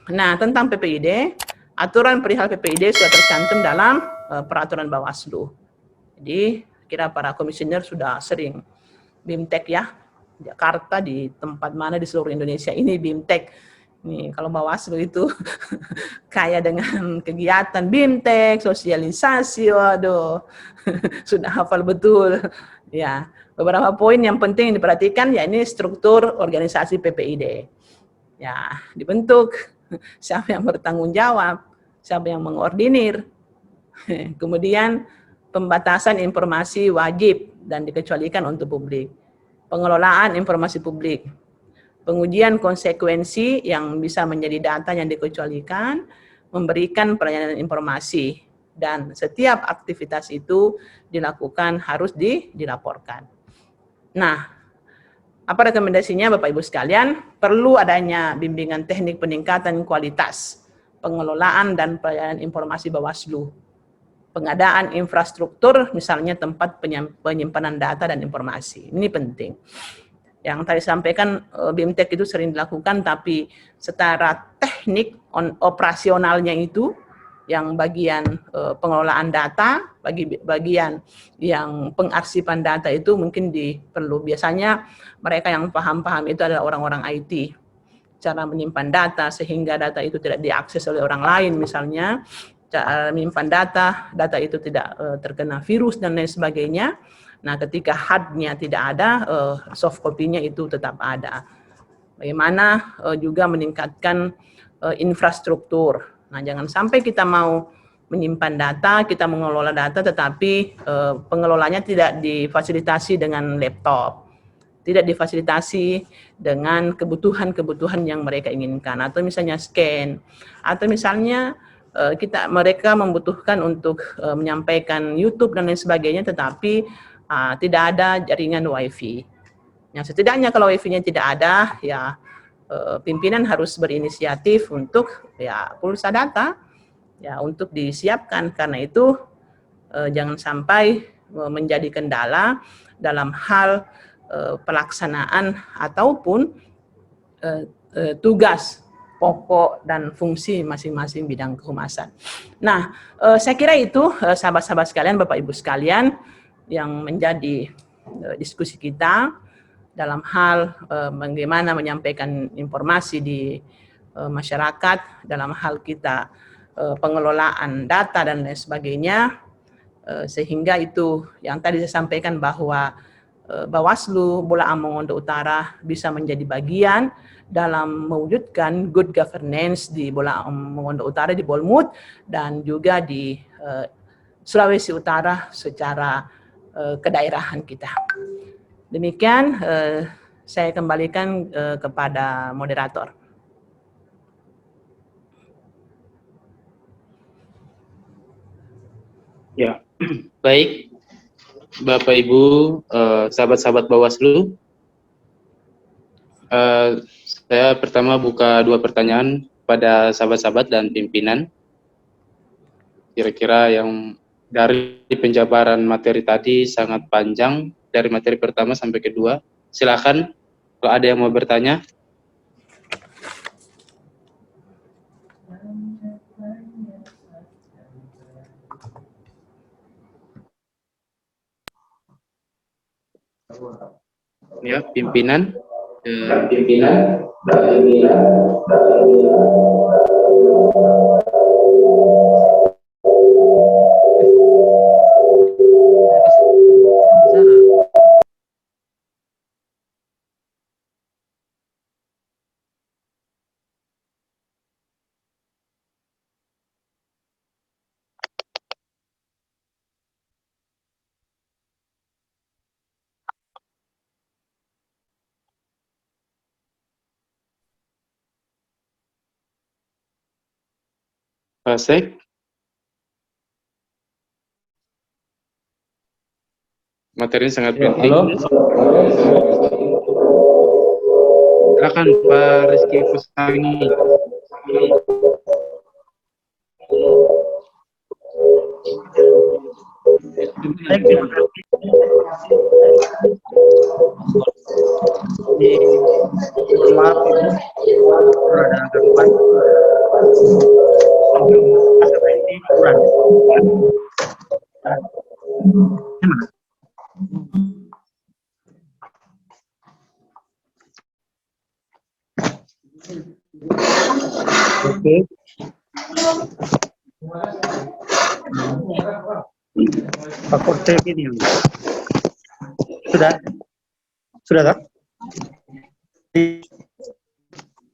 Nah, tentang PPID, aturan perihal PPID sudah tercantum dalam peraturan Bawaslu. Jadi, kira para komisioner sudah sering BIMTEK ya, Jakarta, di tempat mana di seluruh Indonesia ini BIMTEK. Nih, kalau Bawaslu itu kaya dengan kegiatan BIMTEK, sosialisasi, waduh, sudah hafal betul. Ya, beberapa poin yang penting diperhatikan, ya ini struktur organisasi PPID. Ya, dibentuk, siapa yang bertanggung jawab, siapa yang mengordinir. Kemudian pembatasan informasi wajib dan dikecualikan untuk publik. Pengelolaan informasi publik. Pengujian konsekuensi yang bisa menjadi data yang dikecualikan, memberikan pelayanan informasi, dan setiap aktivitas itu dilakukan harus dilaporkan. Nah, apa rekomendasinya Bapak Ibu sekalian? Perlu adanya bimbingan teknik peningkatan kualitas pengelolaan dan pelayanan informasi Bawaslu. Pengadaan infrastruktur, misalnya tempat penyimpanan data dan informasi. Ini penting. Yang tadi sampaikan, BIMTEK itu sering dilakukan, tapi secara teknik operasionalnya itu, yang bagian pengelolaan data, bagian yang pengarsipan data itu mungkin perlu. Biasanya mereka yang paham-paham itu adalah orang-orang IT. Cara menyimpan data sehingga data itu tidak diakses oleh orang lain, misalnya cara menyimpan data itu tidak terkena virus dan lain sebagainya. Nah, ketika hardnya tidak ada, soft copy-nya itu tetap ada. Bagaimana juga meningkatkan infrastruktur. Nah, jangan sampai kita mau menyimpan data, kita mengelola data, tetapi pengelolanya tidak difasilitasi dengan laptop, tidak difasilitasi dengan kebutuhan-kebutuhan yang mereka inginkan, atau misalnya scan, atau misalnya mereka membutuhkan untuk menyampaikan YouTube dan lain sebagainya, tetapi tidak ada jaringan WiFi. Yang setidaknya kalau WiFi-nya tidak ada, ya pimpinan harus berinisiatif untuk ya pulsa data ya untuk disiapkan, karena itu jangan sampai menjadi kendala dalam hal pelaksanaan ataupun tugas pokok dan fungsi masing-masing bidang kehumasan. Nah, saya kira itu sahabat-sahabat sekalian, Bapak Ibu sekalian, yang menjadi diskusi kita dalam hal bagaimana menyampaikan informasi di masyarakat, dalam hal kita pengelolaan data dan lain sebagainya, sehingga itu yang tadi saya sampaikan bahwa Bawaslu Bolaang Mongondo Utara bisa menjadi bagian dalam mewujudkan good governance di Bolaang Mongondo Utara, di Bolmut, dan juga di Sulawesi Utara secara kedaerahan kita. Demikian saya kembalikan kepada moderator. Ya, baik. Bapak Ibu, sahabat-sahabat Bawaslu, saya pertama buka 2 pertanyaan pada sahabat-sahabat dan pimpinan. Kira-kira yang dari penjabaran materi tadi sangat panjang, dari materi pertama sampai kedua. Silakan kalau ada yang mau bertanya. Ya, pimpinan. Pasek. Materinya sangat penting. Halo. Silakan Pak Rizky Kusangi. Maaf, ada gangguan. Oke. Pak Korte ini sudah tak?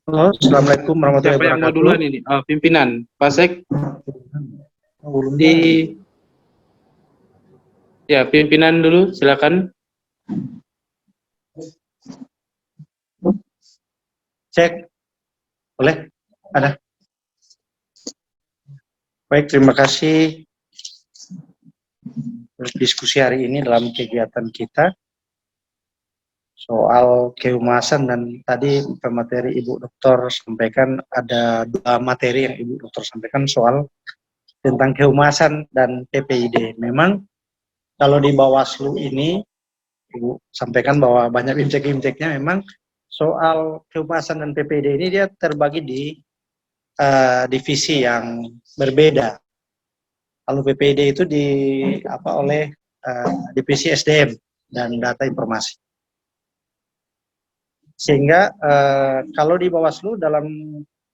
Halo, assalamualaikum warahmatullahi Siapa yang mau wabarakatuh. duluan ini? Pimpinan Pasek. Ya, pimpinan dulu, silakan. Cek, boleh? Ada. Baik, terima kasih diskusi hari ini dalam kegiatan kita soal kehumasan, dan tadi materi Ibu Dokter sampaikan, ada 2 materi yang Ibu Dokter sampaikan soal tentang kehumasan dan PPID. Memang kalau di Bawaslu ini Ibu sampaikan bahwa banyak intek-inteknya, memang soal kehumasan dan PPID ini dia terbagi di divisi yang berbeda. Kalau PPID itu oleh divisi SDM dan data informasi. Sehingga kalau di Bawaslu dalam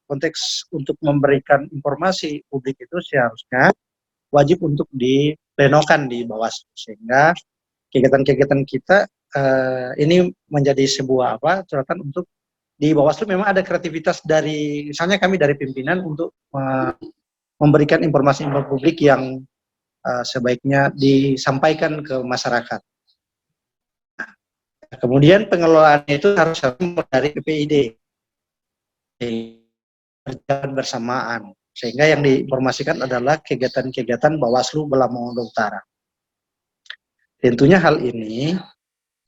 konteks untuk memberikan informasi publik itu seharusnya wajib untuk diplenokan di Bawaslu, sehingga kegiatan-kegiatan kita ini menjadi sebuah catatan untuk di Bawaslu. Memang ada kreativitas dari misalnya kami dari pimpinan untuk memberikan informasi publik yang sebaiknya disampaikan ke masyarakat. Kemudian pengelolaannya itu harus dari PPID berjalan bersamaan, sehingga yang diinformasikan adalah kegiatan-kegiatan Bawaslu Belaang Mongondo Utara. Tentunya hal ini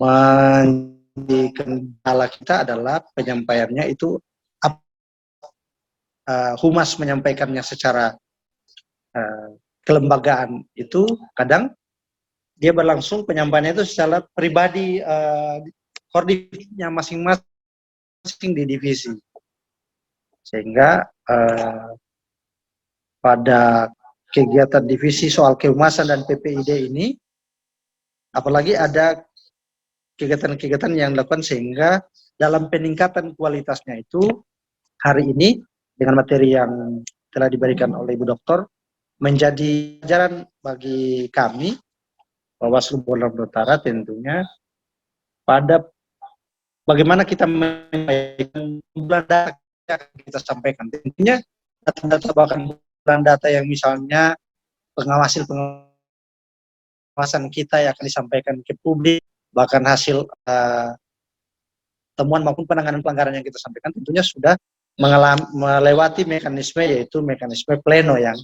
menjadi kendala kita adalah penyampaiannya itu humas menyampaikannya secara kelembagaan itu kadang dia berlangsung penyampaiannya itu secara pribadi, koordinasinya masing-masing di divisi, sehingga pada kegiatan divisi soal kehumasan dan PPID ini, apalagi ada kegiatan-kegiatan yang dilakukan sehingga dalam peningkatan kualitasnya itu hari ini dengan materi yang telah diberikan oleh Ibu Doktor menjadi pelajaran bagi kami Bawaslu Belaang Mongondo Utara tentunya pada bagaimana kita menyampaikan bulan data yang kita sampaikan. Tentunya data-data bahkan bulan data yang misalnya pengawasan kita yang akan disampaikan ke publik, bahkan hasil temuan maupun penanganan pelanggaran yang kita sampaikan tentunya sudah melewati mekanisme, yaitu mekanisme pleno yang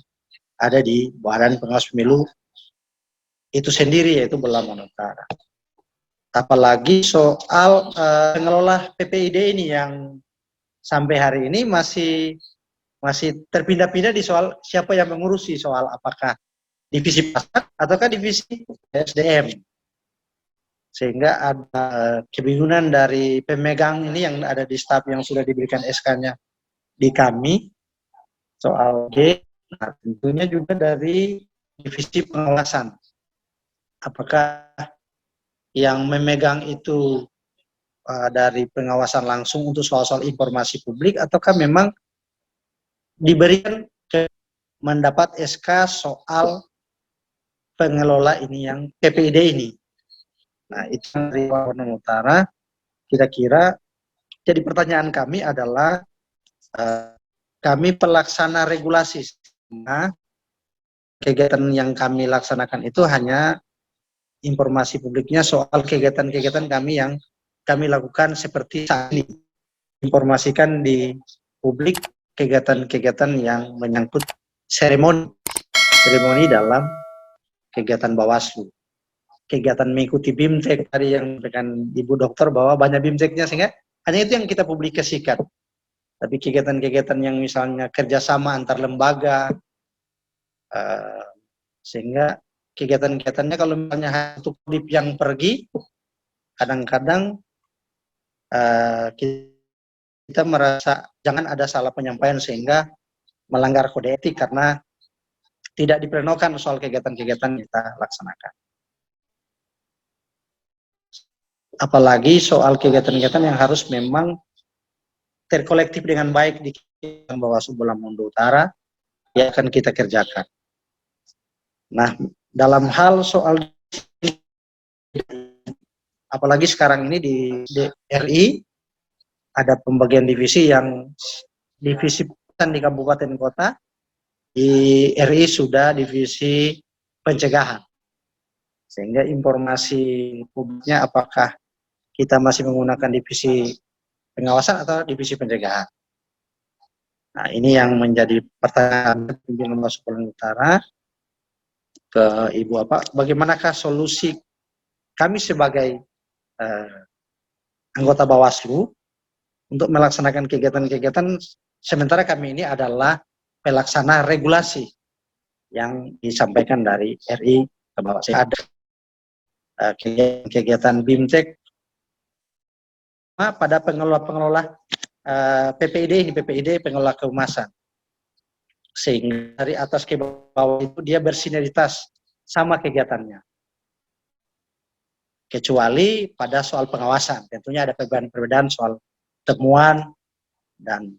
ada di Badan Pengawas Pemilu itu sendiri, yaitu Belaang Mongondo Utara. Apalagi soal pengelola PPID ini yang sampai hari ini masih terpindah-pindah di soal siapa yang mengurusi, soal apakah divisi pasar ataukah divisi SDM, sehingga ada kebingungan dari pemegang ini yang ada di staf yang sudah diberikan SK-nya di kami soal G. Nah, tentunya juga dari divisi pengawasan, apakah yang memegang itu dari pengawasan langsung untuk soal-soal informasi publik ataukah memang diberikan mendapat SK soal pengelola ini yang PPID ini. Nah, itu dari Belaang Mongondo Utara. Kira-kira jadi pertanyaan kami adalah kami pelaksana regulasi. Nah, kegiatan yang kami laksanakan itu hanya informasi publiknya soal kegiatan-kegiatan kami yang kami lakukan seperti saat ini. Informasikan di publik kegiatan-kegiatan yang menyangkut seremoni dalam kegiatan Bawaslu. Kegiatan mengikuti BIMTEK tadi yang dengan Ibu Dokter bahwa banyak BIMTEK-nya, sehingga hanya itu yang kita publikasikan. Tapi kegiatan-kegiatan yang misalnya kerjasama antar lembaga, sehingga kegiatan-kegiatannya kalau misalnya untuk klip yang pergi, kadang-kadang kita merasa jangan ada salah penyampaian sehingga melanggar kode etik karena tidak diplenokan soal kegiatan-kegiatan yang kita laksanakan. Apalagi soal kegiatan-kegiatan yang harus memang terkolektif dengan baik di Bawaslu Belaang Mongondo Utara yang akan kita kerjakan. Nah, dalam hal soal apalagi sekarang ini di RI ada pembagian divisi yang divisi di kabupaten kota, di RI sudah divisi pencegahan, sehingga informasi publiknya apakah kita masih menggunakan divisi pengawasan atau divisi pencegahan. Nah, ini yang menjadi pertanyaan pimpinan Bawaslu Belaang Utara ke Ibu, bagaimanakah solusi kami sebagai anggota Bawaslu untuk melaksanakan kegiatan-kegiatan, sementara kami ini adalah pelaksana regulasi yang disampaikan dari RI ke Bawaslu. Ada kegiatan BIMTEK pada pengelola PPID ini, PPID pengelola kehumasan, sehingga dari atas ke bawah itu dia bersinergitas sama kegiatannya, kecuali pada soal pengawasan tentunya ada perbedaan soal temuan dan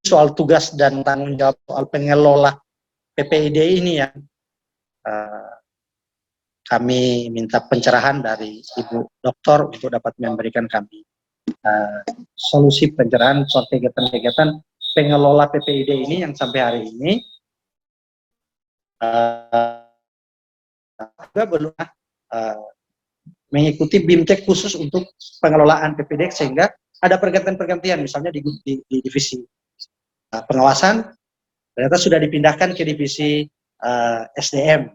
soal tugas dan tanggung jawab soal pengelola PPID ini yang kami minta pencerahan dari Ibu Doktor untuk dapat memberikan kami solusi pencerahan soal kegiatan-kegiatan pengelola PPID ini yang sampai hari ini juga belum mengikuti BIMTEK khusus untuk pengelolaan PPID, sehingga ada pergantian-pergantian, misalnya di divisi pengawasan ternyata sudah dipindahkan ke divisi SDM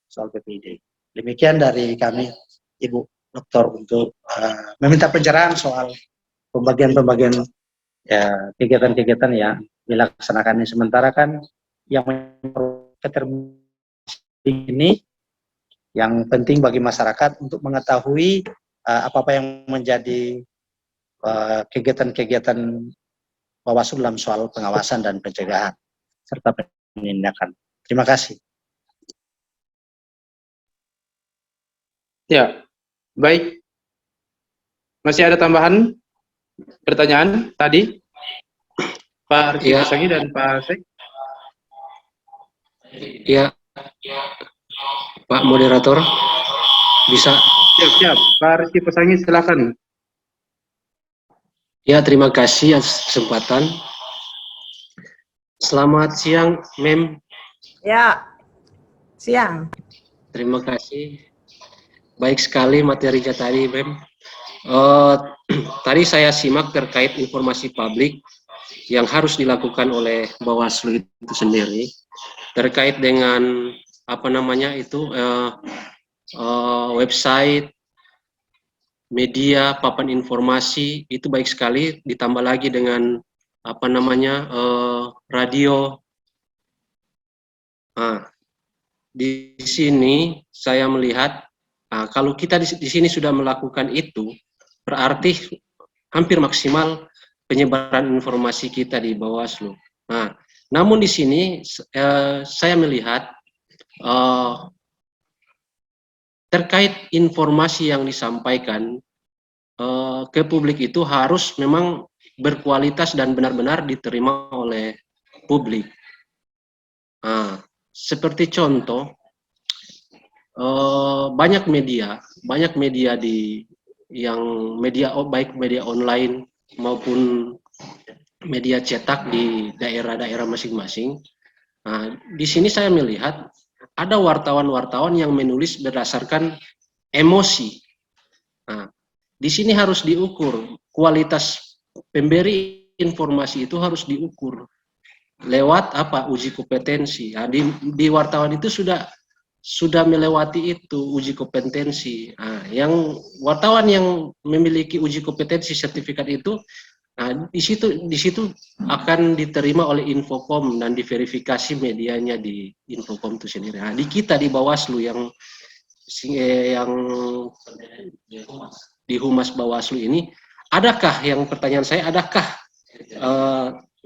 soal PPID. Demikian dari kami, Ibu Doktor, untuk meminta pencerahan soal pembagian-pembagian ya, kegiatan-kegiatan yang dilaksanakan. Sementara kan yang ini yang penting bagi masyarakat untuk mengetahui apa-apa yang menjadi kegiatan-kegiatan Bawaslu dalam soal pengawasan dan pencegahan serta penindakan. Terima kasih. Ya, baik. Masih ada tambahan pertanyaan tadi? Pak Arki Pasangi dan Pak Sek? Ya, Pak Moderator, bisa? Siap. Pak Arki Pasangi, silakan. Ya, terima kasih atas kesempatan. Selamat siang, Mem. Ya, siang. Terima kasih. Baik sekali materinya tadi, Mem. Tadi saya simak terkait informasi publik yang harus dilakukan oleh Bawaslu itu sendiri terkait dengan website, media, papan informasi itu baik sekali, ditambah lagi dengan radio. Nah, di sini saya melihat kalau kita di sini sudah melakukan itu, berarti hampir maksimal penyebaran informasi kita di Bawaslu. Nah, namun di sini saya melihat terkait informasi yang disampaikan ke publik itu harus memang berkualitas dan benar-benar diterima oleh publik. Nah, seperti contoh, banyak media baik media online maupun media cetak di daerah-daerah masing-masing. Nah, di sini saya melihat ada wartawan-wartawan yang menulis berdasarkan emosi. Nah, di sini harus diukur kualitas pemberi informasi, itu harus diukur lewat uji kompetensi. Nah, di wartawan itu sudah melewati itu uji kompetensi. Nah, yang wartawan yang memiliki uji kompetensi sertifikat itu, nah, di situ akan diterima oleh Infocom dan diverifikasi medianya di Infocom itu sendiri. Nah, di kita di Bawaslu yang di Humas Bawaslu ini, pertanyaan saya, adakah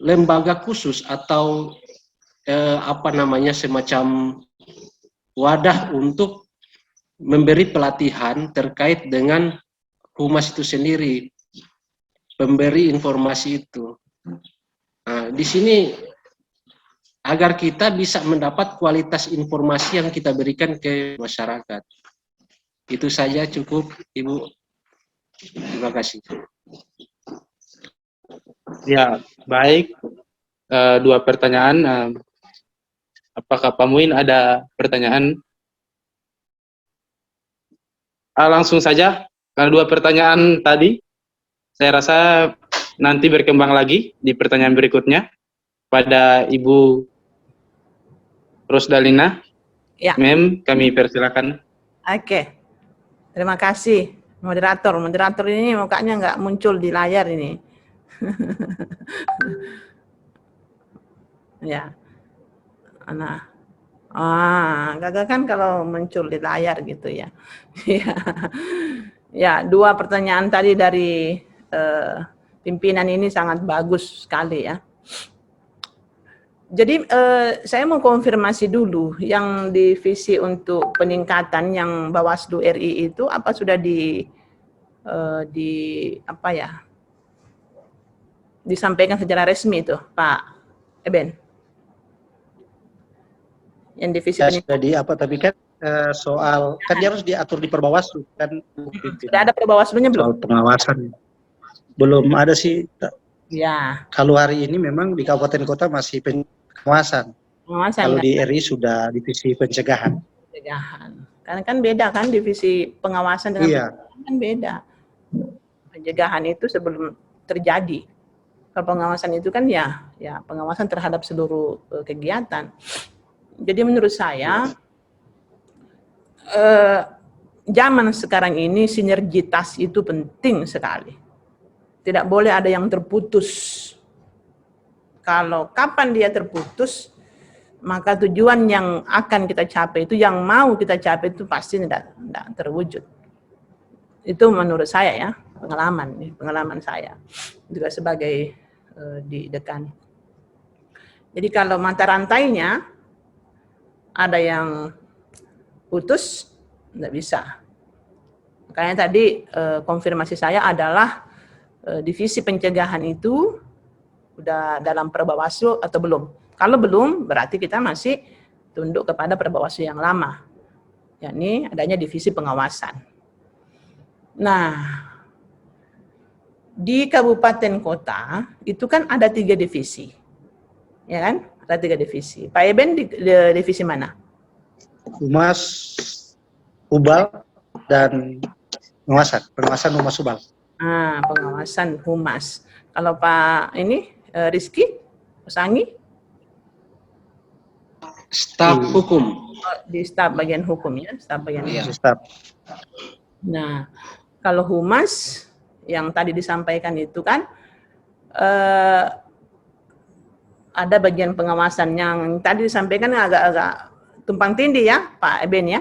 lembaga khusus atau semacam wadah untuk memberi pelatihan terkait dengan Humas itu sendiri, pemberi informasi itu. Nah, di sini agar kita bisa mendapat kualitas informasi yang kita berikan ke masyarakat. Itu saja cukup, Ibu. Terima kasih. Ya, baik. Dua pertanyaan. Apakah Pak Muin ada pertanyaan? Langsung saja, karena dua pertanyaan tadi, saya rasa nanti berkembang lagi di pertanyaan berikutnya pada Ibu Rosdalina. Ya. Mem, kami persilakan. Oke. Terima kasih, moderator. Moderator ini mukanya nggak muncul di layar ini. Ya. Nah. Gagal kan kalau muncul di layar gitu ya. Ya, dua pertanyaan tadi dari pimpinan ini sangat bagus sekali ya. Jadi saya mau konfirmasi dulu yang divisi untuk peningkatan yang Bawaslu RI itu apa sudah disampaikan secara resmi itu Pak Eben? Yang divisi ya, sudah tapi kan soal kan dia harus diatur di Perbawaslu kan, Bu Sudah pimpinan. ada Perbawaslunya belum? Soal pengawasan belum ada sih. Ya, Kalau hari ini memang di kabupaten kota masih pengawasan. pengawasan Kalau kan, di RI sudah divisi pencegahan. pencegahan. Karena kan beda kan divisi pengawasan dengan Iya. pencegahan kan beda. Pencegahan itu sebelum terjadi. Kalau pengawasan itu kan ya pengawasan terhadap seluruh kegiatan. Jadi menurut saya zaman sekarang ini sinergitas itu penting sekali. Tidak boleh ada yang terputus. Kalau kapan dia terputus, maka tujuan yang akan kita capai itu, yang mau kita capai itu pasti tidak terwujud. Itu menurut saya ya, pengalaman saya juga sebagai di dekan. Jadi kalau mata rantainya ada yang putus, tidak bisa. Makanya tadi konfirmasi saya adalah divisi pencegahan itu udah dalam Perbawaslu atau belum. Kalau belum, berarti kita masih tunduk kepada Perbawaslu yang lama, yakni adanya divisi pengawasan. Nah, di kabupaten kota itu kan ada 3 divisi, ya kan? Ada 3 divisi. Pak Eben di divisi mana? Humas, Hubal, dan pengawasan Humas Hubal. Pengawasan humas. Kalau Pak ini Rizky, Pesangi? Staf hukum. Di staf bagian hukum ya, staf bagian Iya. hukum. Staf. Nah, kalau humas yang tadi disampaikan itu kan ada bagian pengawasan yang tadi disampaikan agak-agak tumpang tindih ya, Pak Eben ya.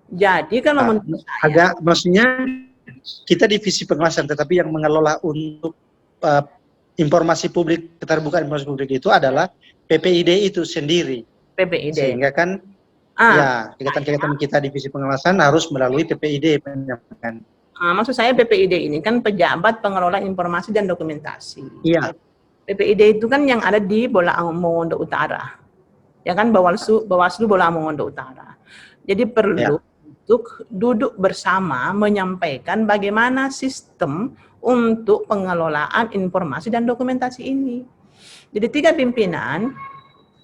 Jadi kalau menurut saya, Maksudnya kita divisi pengawasan, tetapi yang mengelola untuk informasi publik, keterbukaan informasi publik itu adalah PPID itu sendiri. PPID. Sehingga kan ya kegiatan-kegiatan kita divisi pengawasan harus melalui PPID. Maksud saya PPID ini kan pejabat pengelola informasi dan dokumentasi. Iya. PPID itu kan yang ada di Bolaang Mongondo Utara. Ya kan, Bawaslu Bolaang Mongondo Utara. Jadi perlu untuk duduk bersama menyampaikan bagaimana sistem untuk pengelolaan informasi dan dokumentasi ini. Jadi 3 pimpinan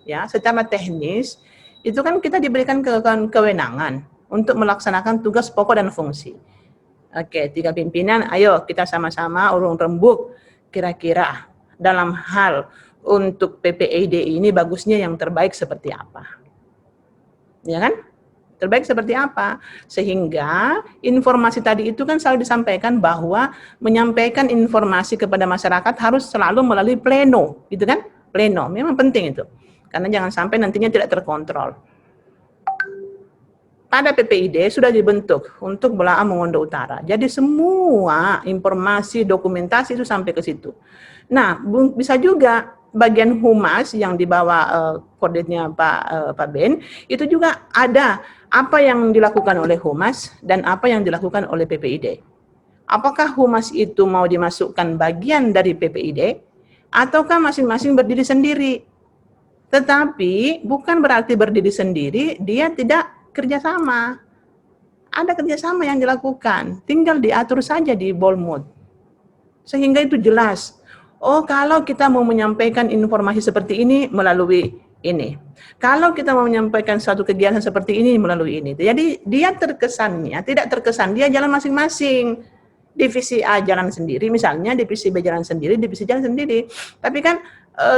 ya secara teknis itu kan kita diberikan kewenangan untuk melaksanakan tugas pokok dan fungsi. Oke, 3 pimpinan, ayo kita sama-sama urung rembuk kira-kira dalam hal untuk PPID ini bagusnya yang terbaik seperti apa. Ya kan? Terbaik seperti apa? Sehingga informasi tadi itu kan selalu disampaikan bahwa menyampaikan informasi kepada masyarakat harus selalu melalui pleno, gitu kan? Pleno, memang penting itu. Karena jangan sampai nantinya tidak terkontrol. Pada PPID sudah dibentuk untuk Bolaang Mongondo Utara. Jadi semua informasi, dokumentasi itu sampai ke situ. Nah, bisa juga bagian humas yang di bawah koordinatnya Pak Ben, itu juga ada apa yang dilakukan oleh humas dan apa yang dilakukan oleh PPID. Apakah humas itu mau dimasukkan bagian dari PPID ataukah masing-masing berdiri sendiri? Tetapi bukan berarti berdiri sendiri dia tidak kerjasama. Ada kerjasama yang dilakukan, tinggal diatur saja di Bolmud. Sehingga itu jelas. Oh, kalau kita mau menyampaikan informasi seperti ini melalui ini. Kalau kita mau menyampaikan suatu kegiatan seperti ini melalui ini. Jadi dia terkesannya, tidak terkesan, dia jalan masing-masing. Divisi A jalan sendiri, misalnya divisi B jalan sendiri, divisi jalan sendiri. Tapi kan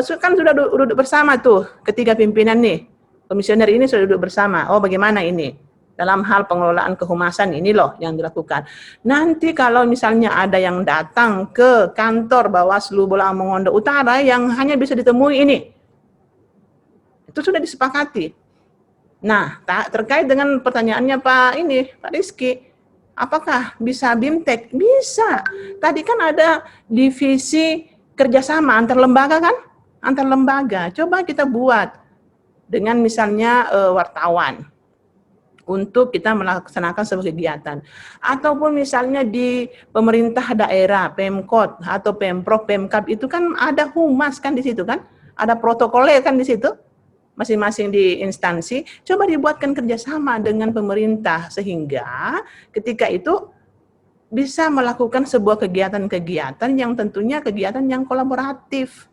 sudah duduk bersama tuh ketiga pimpinan nih. Komisioner ini sudah duduk bersama. Oh, bagaimana ini? Dalam hal pengelolaan kehumasan ini loh yang dilakukan. Nanti kalau misalnya ada yang datang ke kantor Bawaslu Bolaang Mongondo Utara yang hanya bisa ditemui ini. Itu sudah disepakati. Nah, terkait dengan pertanyaannya Pak Rizky, apakah bisa BIMTEK? Bisa. Tadi kan ada divisi kerjasama antar lembaga kan? Antar lembaga. Coba kita buat dengan misalnya wartawan untuk kita melaksanakan sebuah kegiatan. Ataupun misalnya di pemerintah daerah, Pemkot atau Pemprov, Pemkab itu kan ada humas kan di situ kan? Ada protokoler kan di situ? masing-masing di instansi, coba dibuatkan kerjasama dengan pemerintah sehingga ketika itu bisa melakukan sebuah kegiatan-kegiatan yang tentunya kegiatan yang kolaboratif.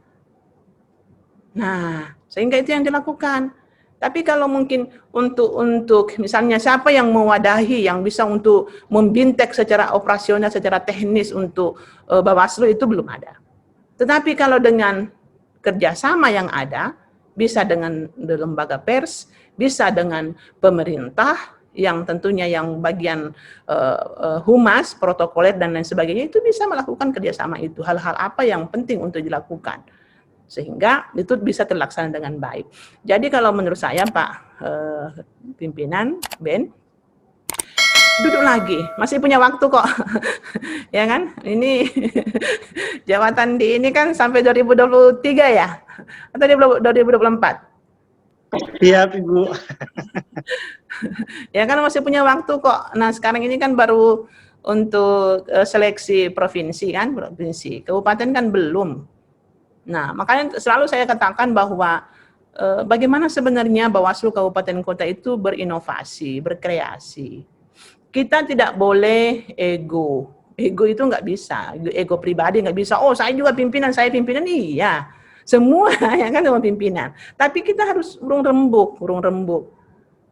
Nah, sehingga itu yang dilakukan. Tapi kalau mungkin untuk misalnya siapa yang mewadahi, yang bisa untuk membintek secara operasional, secara teknis untuk Bawaslu itu belum ada. Tetapi kalau dengan kerjasama yang ada, bisa dengan lembaga pers, bisa dengan pemerintah, yang tentunya yang bagian humas, protokoler dan lain sebagainya, itu bisa melakukan kerjasama itu. Hal-hal apa yang penting untuk dilakukan. Sehingga itu bisa terlaksana dengan baik. Jadi kalau menurut saya Pak pimpinan Ben, duduk lagi, masih punya waktu kok. Ya kan? Ini jabatan di ini kan sampai 2023 ya? Atau 2024? Iya, Ibu. Ya kan masih punya waktu kok. Nah, sekarang ini kan baru untuk seleksi provinsi kan, provinsi. Kabupaten kan belum. Nah, makanya selalu saya katakan bahwa bagaimana sebenarnya Bawaslu Kabupaten Kota itu berinovasi, berkreasi. Kita tidak boleh ego. Ego itu nggak bisa. Ego pribadi nggak bisa. Oh, saya juga pimpinan, saya pimpinan. Iya, semua ya kan semua pimpinan. Tapi kita harus urung rembuk.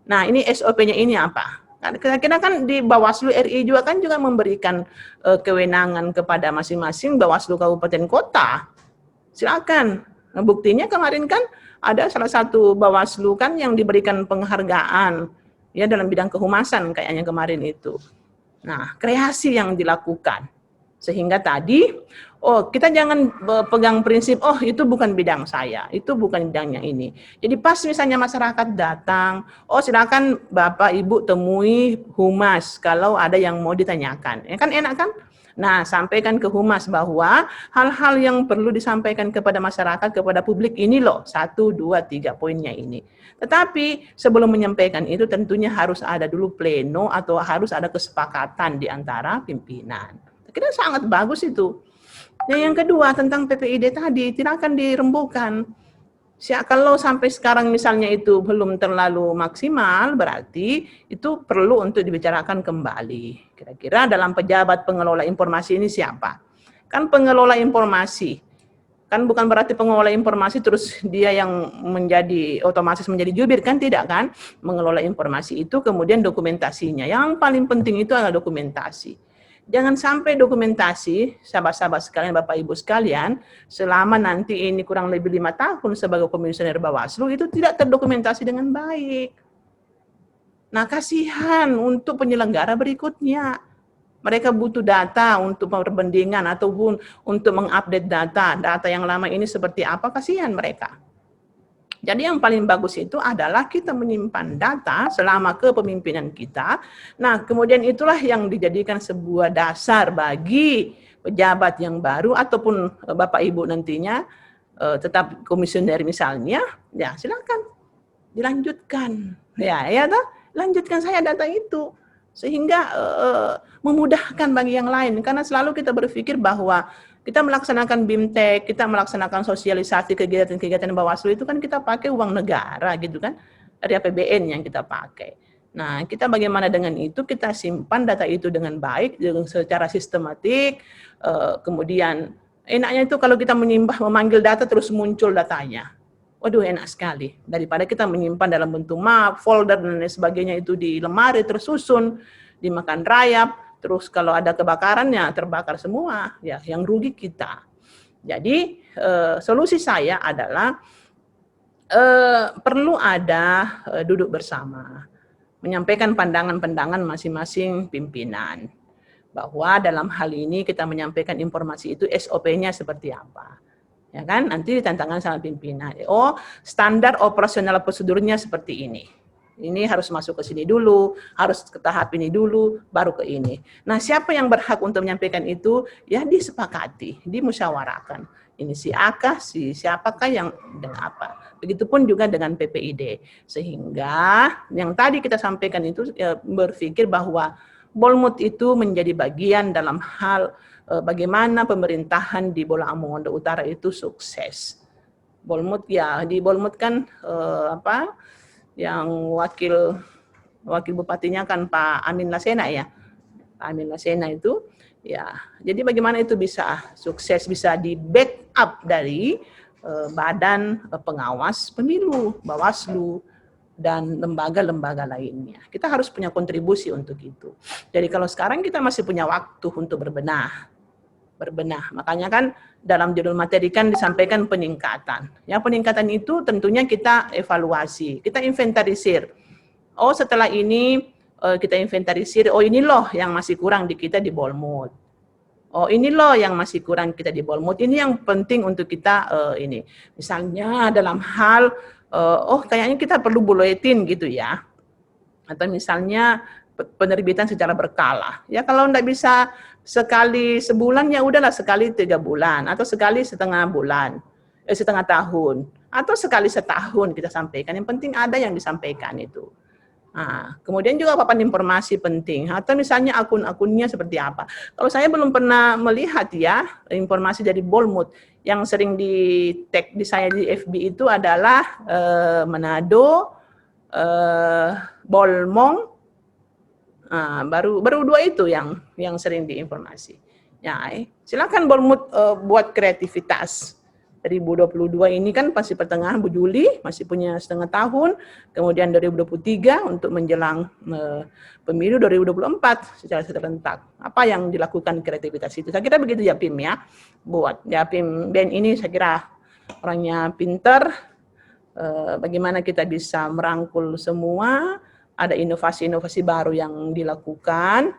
Nah, ini SOP-nya ini apa? Kira-kira kan di Bawaslu RI juga kan juga memberikan kewenangan kepada masing-masing Bawaslu Kabupaten Kota. Silakan. Nah, buktinya kemarin kan ada salah satu Bawaslu kan yang diberikan penghargaan ya dalam bidang kehumasan kayaknya kemarin itu. Nah, kreasi yang dilakukan. Sehingga tadi kita jangan pegang prinsip itu bukan bidang saya, itu bukan bidangnya ini. Jadi pas misalnya masyarakat datang, silakan Bapak Ibu temui humas kalau ada yang mau ditanyakan. Ya kan enak kan? Nah, sampaikan ke humas bahwa hal-hal yang perlu disampaikan kepada masyarakat, kepada publik ini loh, 1, 2, 3 poinnya ini. Tetapi sebelum menyampaikan itu tentunya harus ada dulu pleno atau harus ada kesepakatan di antara pimpinan. Kira sangat bagus itu. Nah, yang kedua tentang PPID tadi, tidak akan dirembukan. Kalau sampai sekarang misalnya itu belum terlalu maksimal, berarti itu perlu untuk dibicarakan kembali. Kira-kira dalam pejabat pengelola informasi ini siapa? Kan pengelola informasi. Kan bukan berarti pengelola informasi terus dia yang otomatis menjadi jubir, kan tidak kan? Mengelola informasi itu kemudian dokumentasinya. Yang paling penting itu adalah dokumentasi. Jangan sampai dokumentasi, sahabat-sahabat sekalian, Bapak Ibu sekalian, selama nanti ini kurang lebih 5 tahun sebagai komisioner Bawaslu, itu tidak terdokumentasi dengan baik. Nah, kasihan untuk penyelenggara berikutnya. Mereka butuh data untuk perbandingan ataupun untuk mengupdate data yang lama ini seperti apa, kasihan mereka. Jadi yang paling bagus itu adalah kita menyimpan data selama kepemimpinan kita. Nah, kemudian itulah yang dijadikan sebuah dasar bagi pejabat yang baru ataupun Bapak Ibu nantinya tetap komisioner misalnya, ya silakan dilanjutkan. Ya toh, lanjutkan saya data itu sehingga memudahkan bagi yang lain, karena selalu kita berpikir bahwa kita melaksanakan BIMTEK, kita melaksanakan sosialisasi kegiatan-kegiatan Bawaslu itu kan kita pakai uang negara gitu kan, dari APBN yang kita pakai. Nah, kita bagaimana dengan itu, kita simpan data itu dengan baik, secara sistematik, kemudian enaknya itu kalau kita memanggil data terus muncul datanya. Waduh, enak sekali. Daripada kita menyimpan dalam bentuk map, folder, dan lain sebagainya itu di lemari tersusun, dimakan rayap, terus kalau ada kebakarannya terbakar semua, ya yang rugi kita. Jadi solusi saya adalah perlu ada duduk bersama, menyampaikan pandangan-pandangan masing-masing pimpinan, bahwa dalam hal ini kita menyampaikan informasi itu SOP-nya seperti apa. Ya kan? Nanti ditantangan sama pimpinan. Standar operasional prosedurnya seperti ini. Ini harus masuk ke sini dulu, harus ke tahap ini dulu, baru ke ini. Nah, siapa yang berhak untuk menyampaikan itu? Ya disepakati, dimusyawarahkan. Ini si A kah, si siapakah yang dengan apa. Begitupun juga dengan PPID. Sehingga yang tadi kita sampaikan itu berpikir bahwa Bolmut itu menjadi bagian dalam hal bagaimana pemerintahan di Bolaang Mongondo Utara itu sukses. Bolmut ya, di Bolmut kan yang wakil bupatinya kan Pak Amin Lasena ya. Pak Amin Lasena itu ya. Jadi bagaimana itu bisa sukses, bisa di backup dari badan pengawas pemilu, Bawaslu dan lembaga-lembaga lainnya. Kita harus punya kontribusi untuk itu. Jadi kalau sekarang kita masih punya waktu untuk berbenah. Makanya kan dalam judul materi kan disampaikan peningkatan. Ya, peningkatan itu tentunya kita evaluasi, kita inventarisir. Oh, setelah ini kita inventarisir, oh ini loh yang masih kurang di kita di Bolmut. Oh ini loh yang masih kurang kita di Bolmut. Ini yang penting untuk kita ini. Misalnya dalam hal, oh kayaknya kita perlu buletin gitu ya. Atau misalnya penerbitan secara berkala. Ya kalau enggak bisa sekali sebulan ya udahlah sekali 3 bulan atau sekali setengah bulan, setengah tahun atau sekali setahun kita sampaikan. Yang penting ada yang disampaikan itu. Nah, kemudian juga papan informasi penting atau misalnya akun-akunnya seperti apa. Kalau saya belum pernah melihat ya informasi dari Bolmut yang sering di tag di saya di FB itu adalah Manado, Bolmong. Nah, baru 2 itu yang sering diinformasi. Ya, silakan Bolmut buat kreativitas. 2022 ini kan pasti pertengahan Juli, masih punya setengah tahun. Kemudian 2023 untuk menjelang pemilu 2024 secara serentak. Apa yang dilakukan kreativitas itu? Saya kira begitu ya Pim ya. Buat ya Pim Ben ini saya kira orangnya pinter. Bagaimana kita bisa merangkul semua, ada inovasi-inovasi baru yang dilakukan.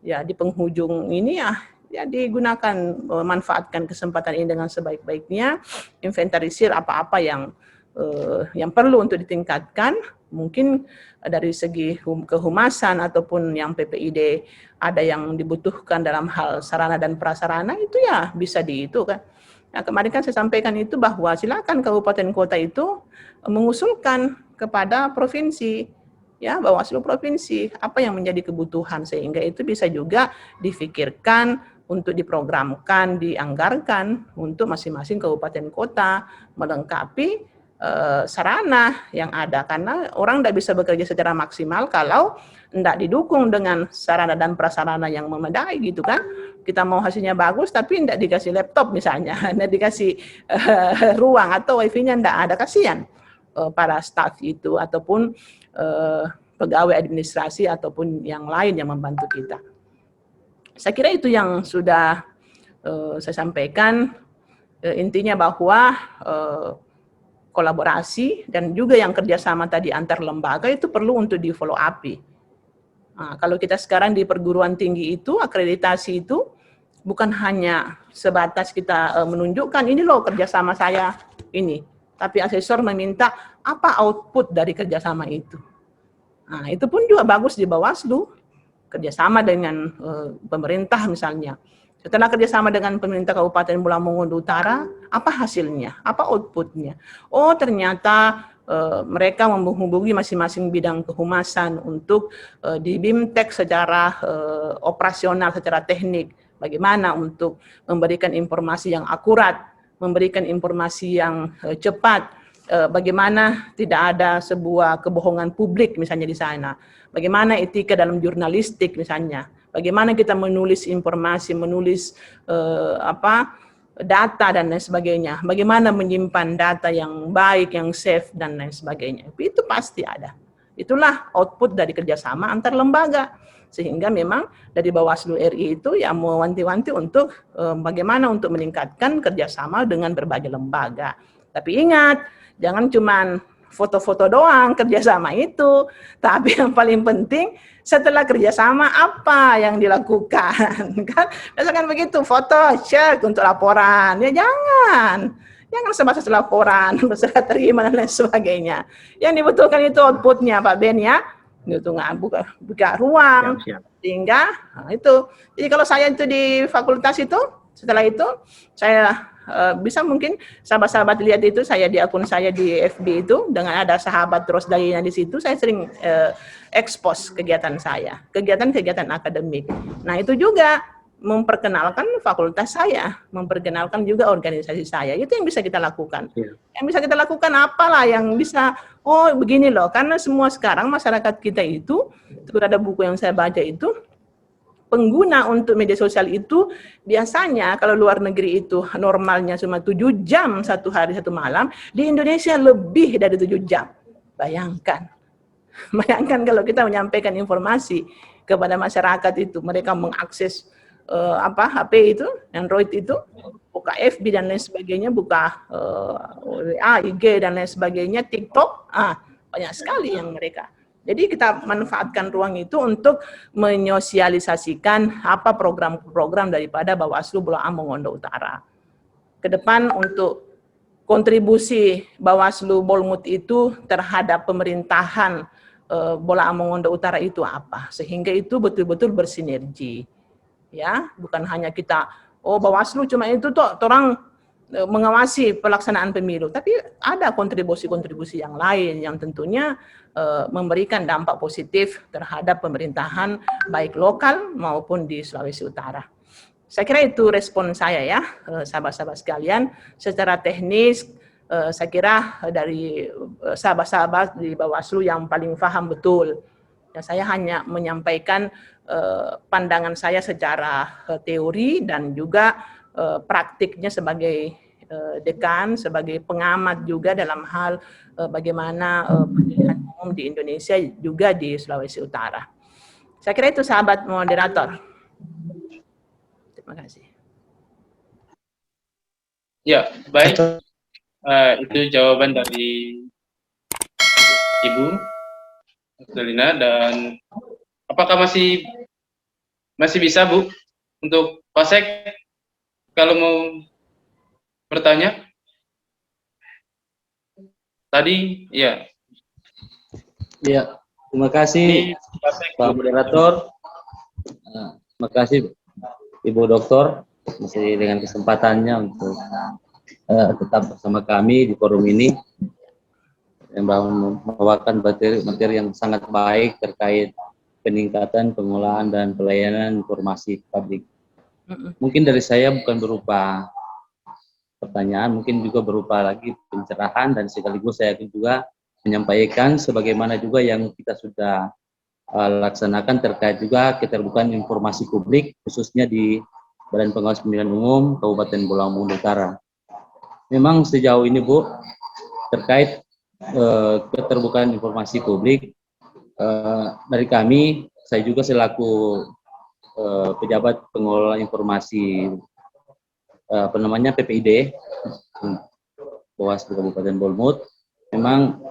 Ya di penghujung ini ya digunakan, manfaatkan kesempatan ini dengan sebaik-baiknya, inventarisir apa-apa yang perlu untuk ditingkatkan, mungkin dari segi kehumasan ataupun yang PPID ada yang dibutuhkan dalam hal sarana dan prasarana itu ya bisa itu kan. Nah, kemarin kan saya sampaikan itu bahwa silakan kabupaten kota itu mengusulkan kepada provinsi, ya Bawaslu provinsi apa yang menjadi kebutuhan sehingga itu bisa juga difikirkan untuk diprogramkan, dianggarkan untuk masing-masing kabupaten kota melengkapi sarana yang ada karena orang tidak bisa bekerja secara maksimal kalau tidak didukung dengan sarana dan prasarana yang memadai gitu kan. Kita mau hasilnya bagus tapi tidak dikasih laptop misalnya, tidak dikasih ruang atau wifi-nya tidak ada, kasihan para staf itu ataupun pegawai administrasi ataupun yang lain yang membantu kita. Saya kira itu yang sudah saya sampaikan, intinya bahwa kolaborasi dan juga yang kerjasama tadi antar lembaga itu perlu untuk di follow up. Nah, kalau kita sekarang di perguruan tinggi itu, akreditasi itu bukan hanya sebatas kita menunjukkan ini loh kerjasama saya ini, tapi asesor meminta apa output dari kerjasama itu. Nah, itu pun juga bagus di Bawaslu. Kerjasama dengan pemerintah misalnya. Setelah kerjasama dengan pemerintah Kabupaten Bolang Mongondo Utara, apa hasilnya? Apa outputnya? Oh ternyata mereka menghubungi masing-masing bidang kehumasan untuk di BIMTEK secara operasional, secara teknik. Bagaimana untuk memberikan informasi yang akurat, memberikan informasi yang cepat, bagaimana tidak ada sebuah kebohongan publik misalnya di sana. Bagaimana etika dalam jurnalistik misalnya. Bagaimana kita menulis informasi, menulis data dan lain sebagainya. Bagaimana menyimpan data yang baik, yang safe dan lain sebagainya. Itu pasti ada. Itulah output dari kerjasama antar lembaga. Sehingga memang dari Bawaslu RI itu ya mewanti-wanti untuk bagaimana untuk meningkatkan kerjasama dengan berbagai lembaga. Tapi ingat, jangan cuman foto-foto doang kerjasama itu, tapi yang paling penting setelah kerjasama apa yang dilakukan, kan? Misalkan begitu, foto, cek untuk laporan, ya jangan sebatas laporan, berserah terima dan lain sebagainya. Yang dibutuhkan itu outputnya, Pak Ben ya, itu nggak buka ruang, sehingga itu. Jadi kalau saya itu di fakultas itu, setelah itu saya bisa mungkin sahabat-sahabat lihat itu saya di akun saya di FB itu dengan ada sahabat terus dayanya di situ saya sering expose kegiatan saya, kegiatan-kegiatan akademik. Nah itu juga memperkenalkan fakultas saya, memperkenalkan juga organisasi saya. Itu yang bisa kita lakukan. Yang bisa kita lakukan apalah yang bisa, oh begini loh, karena semua sekarang masyarakat kita itu, ada buku yang saya baca itu, pengguna untuk media sosial itu biasanya kalau luar negeri itu normalnya cuma 7 jam satu hari satu malam, di Indonesia lebih dari 7 jam. Bayangkan. Bayangkan kalau kita menyampaikan informasi kepada masyarakat itu, mereka mengakses HP itu, Android itu, buka FB dan lain sebagainya, buka WA, IG dan lain sebagainya, TikTok, banyak sekali yang mereka. Jadi kita manfaatkan ruang itu untuk menyosialisasikan apa program-program daripada Bawaslu Bolaang Mongondo Utara. Ke depan untuk kontribusi Bawaslu Bolmut itu terhadap pemerintahan Bolaang Mongondo Utara itu apa, sehingga itu betul-betul bersinergi. Ya, bukan hanya kita, oh Bawaslu cuma itu tuh orang mengawasi pelaksanaan pemilu, tapi ada kontribusi-kontribusi yang lain yang tentunya memberikan dampak positif terhadap pemerintahan baik lokal maupun di Sulawesi Utara. Saya kira itu respon saya ya, sahabat-sahabat sekalian. Secara teknis, saya kira dari sahabat-sahabat di Bawaslu yang paling paham betul. Ya, saya hanya menyampaikan pandangan saya secara teori dan juga praktiknya sebagai dekan, sebagai pengamat juga dalam hal bagaimana pemilihan umum di Indonesia juga di Sulawesi Utara. Saya kira itu sahabat moderator. Terima kasih. Ya, baik. Itu jawaban dari Ibu Selina, dan apakah masih bisa Bu untuk Pasek kalau mau bertanya? Tadi ya. Ya, terima kasih Pak Moderator. Terima kasih Ibu Doktor masih dengan kesempatannya untuk tetap bersama kami di forum ini yang membawakan materi yang sangat baik terkait peningkatan pengolahan dan pelayanan informasi publik. Mungkin dari saya bukan berupa pertanyaan, mungkin juga berupa lagi pencerahan, dan sekaligus saya juga menyampaikan sebagaimana juga yang kita sudah laksanakan terkait juga keterbukaan informasi publik khususnya di Badan Pengawas Pemilihan Umum Kabupaten Bolaang Mongondo Utara. Memang sejauh ini Bu, terkait keterbukaan informasi publik dari kami, saya juga selaku pejabat pengelola informasi PPID Bawaslu Kabupaten Bolmut, memang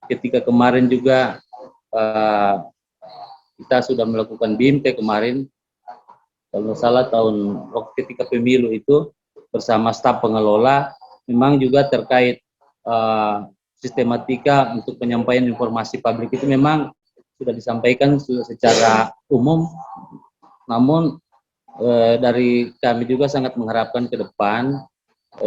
ketika kemarin juga kita sudah melakukan BIMTEK kemarin, kalau salah ketika pemilu itu bersama staf pengelola, memang juga terkait sistematika untuk penyampaian informasi publik itu memang sudah disampaikan secara umum, namun dari kami juga sangat mengharapkan ke depan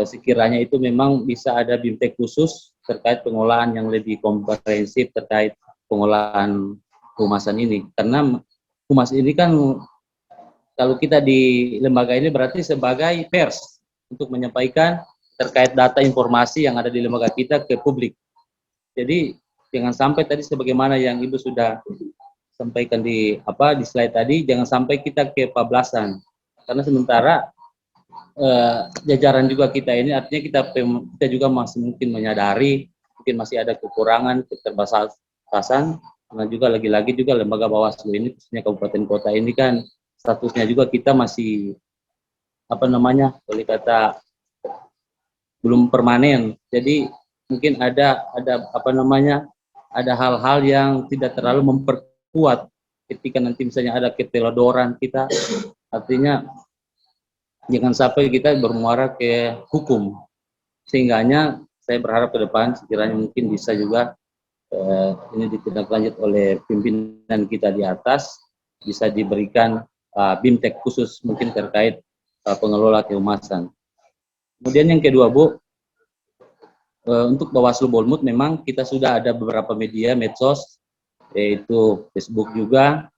sekiranya itu memang bisa ada BIMTEK khusus terkait pengolahan yang lebih komprehensif terkait pengolahan kehumasan ini, karena humas ini kan kalau kita di lembaga ini berarti sebagai pers untuk menyampaikan terkait data informasi yang ada di lembaga kita ke publik. Jadi jangan sampai tadi sebagaimana yang Ibu sudah sampaikan di slide tadi, jangan sampai kita kebablasan, karena sementara jajaran juga kita ini artinya kita juga masih mungkin menyadari mungkin masih ada kekurangan, keterbatasan, karena juga lagi-lagi juga lembaga Bawaslu ini khususnya kabupaten kota ini kan statusnya juga kita masih boleh kata belum permanen. Jadi mungkin ada hal-hal yang tidak terlalu memperkuat ketika nanti misalnya ada keteledoran kita, artinya jangan sampai kita bermuara ke hukum. Sehingganya saya berharap ke depan sekiranya mungkin bisa juga ini ditindaklanjut oleh pimpinan kita di atas, bisa diberikan BIMTEK khusus mungkin terkait pengelola kehumasan. Kemudian yang kedua Bu, untuk Bawaslu Bolmut memang kita sudah ada beberapa media medsos, yaitu Facebook juga,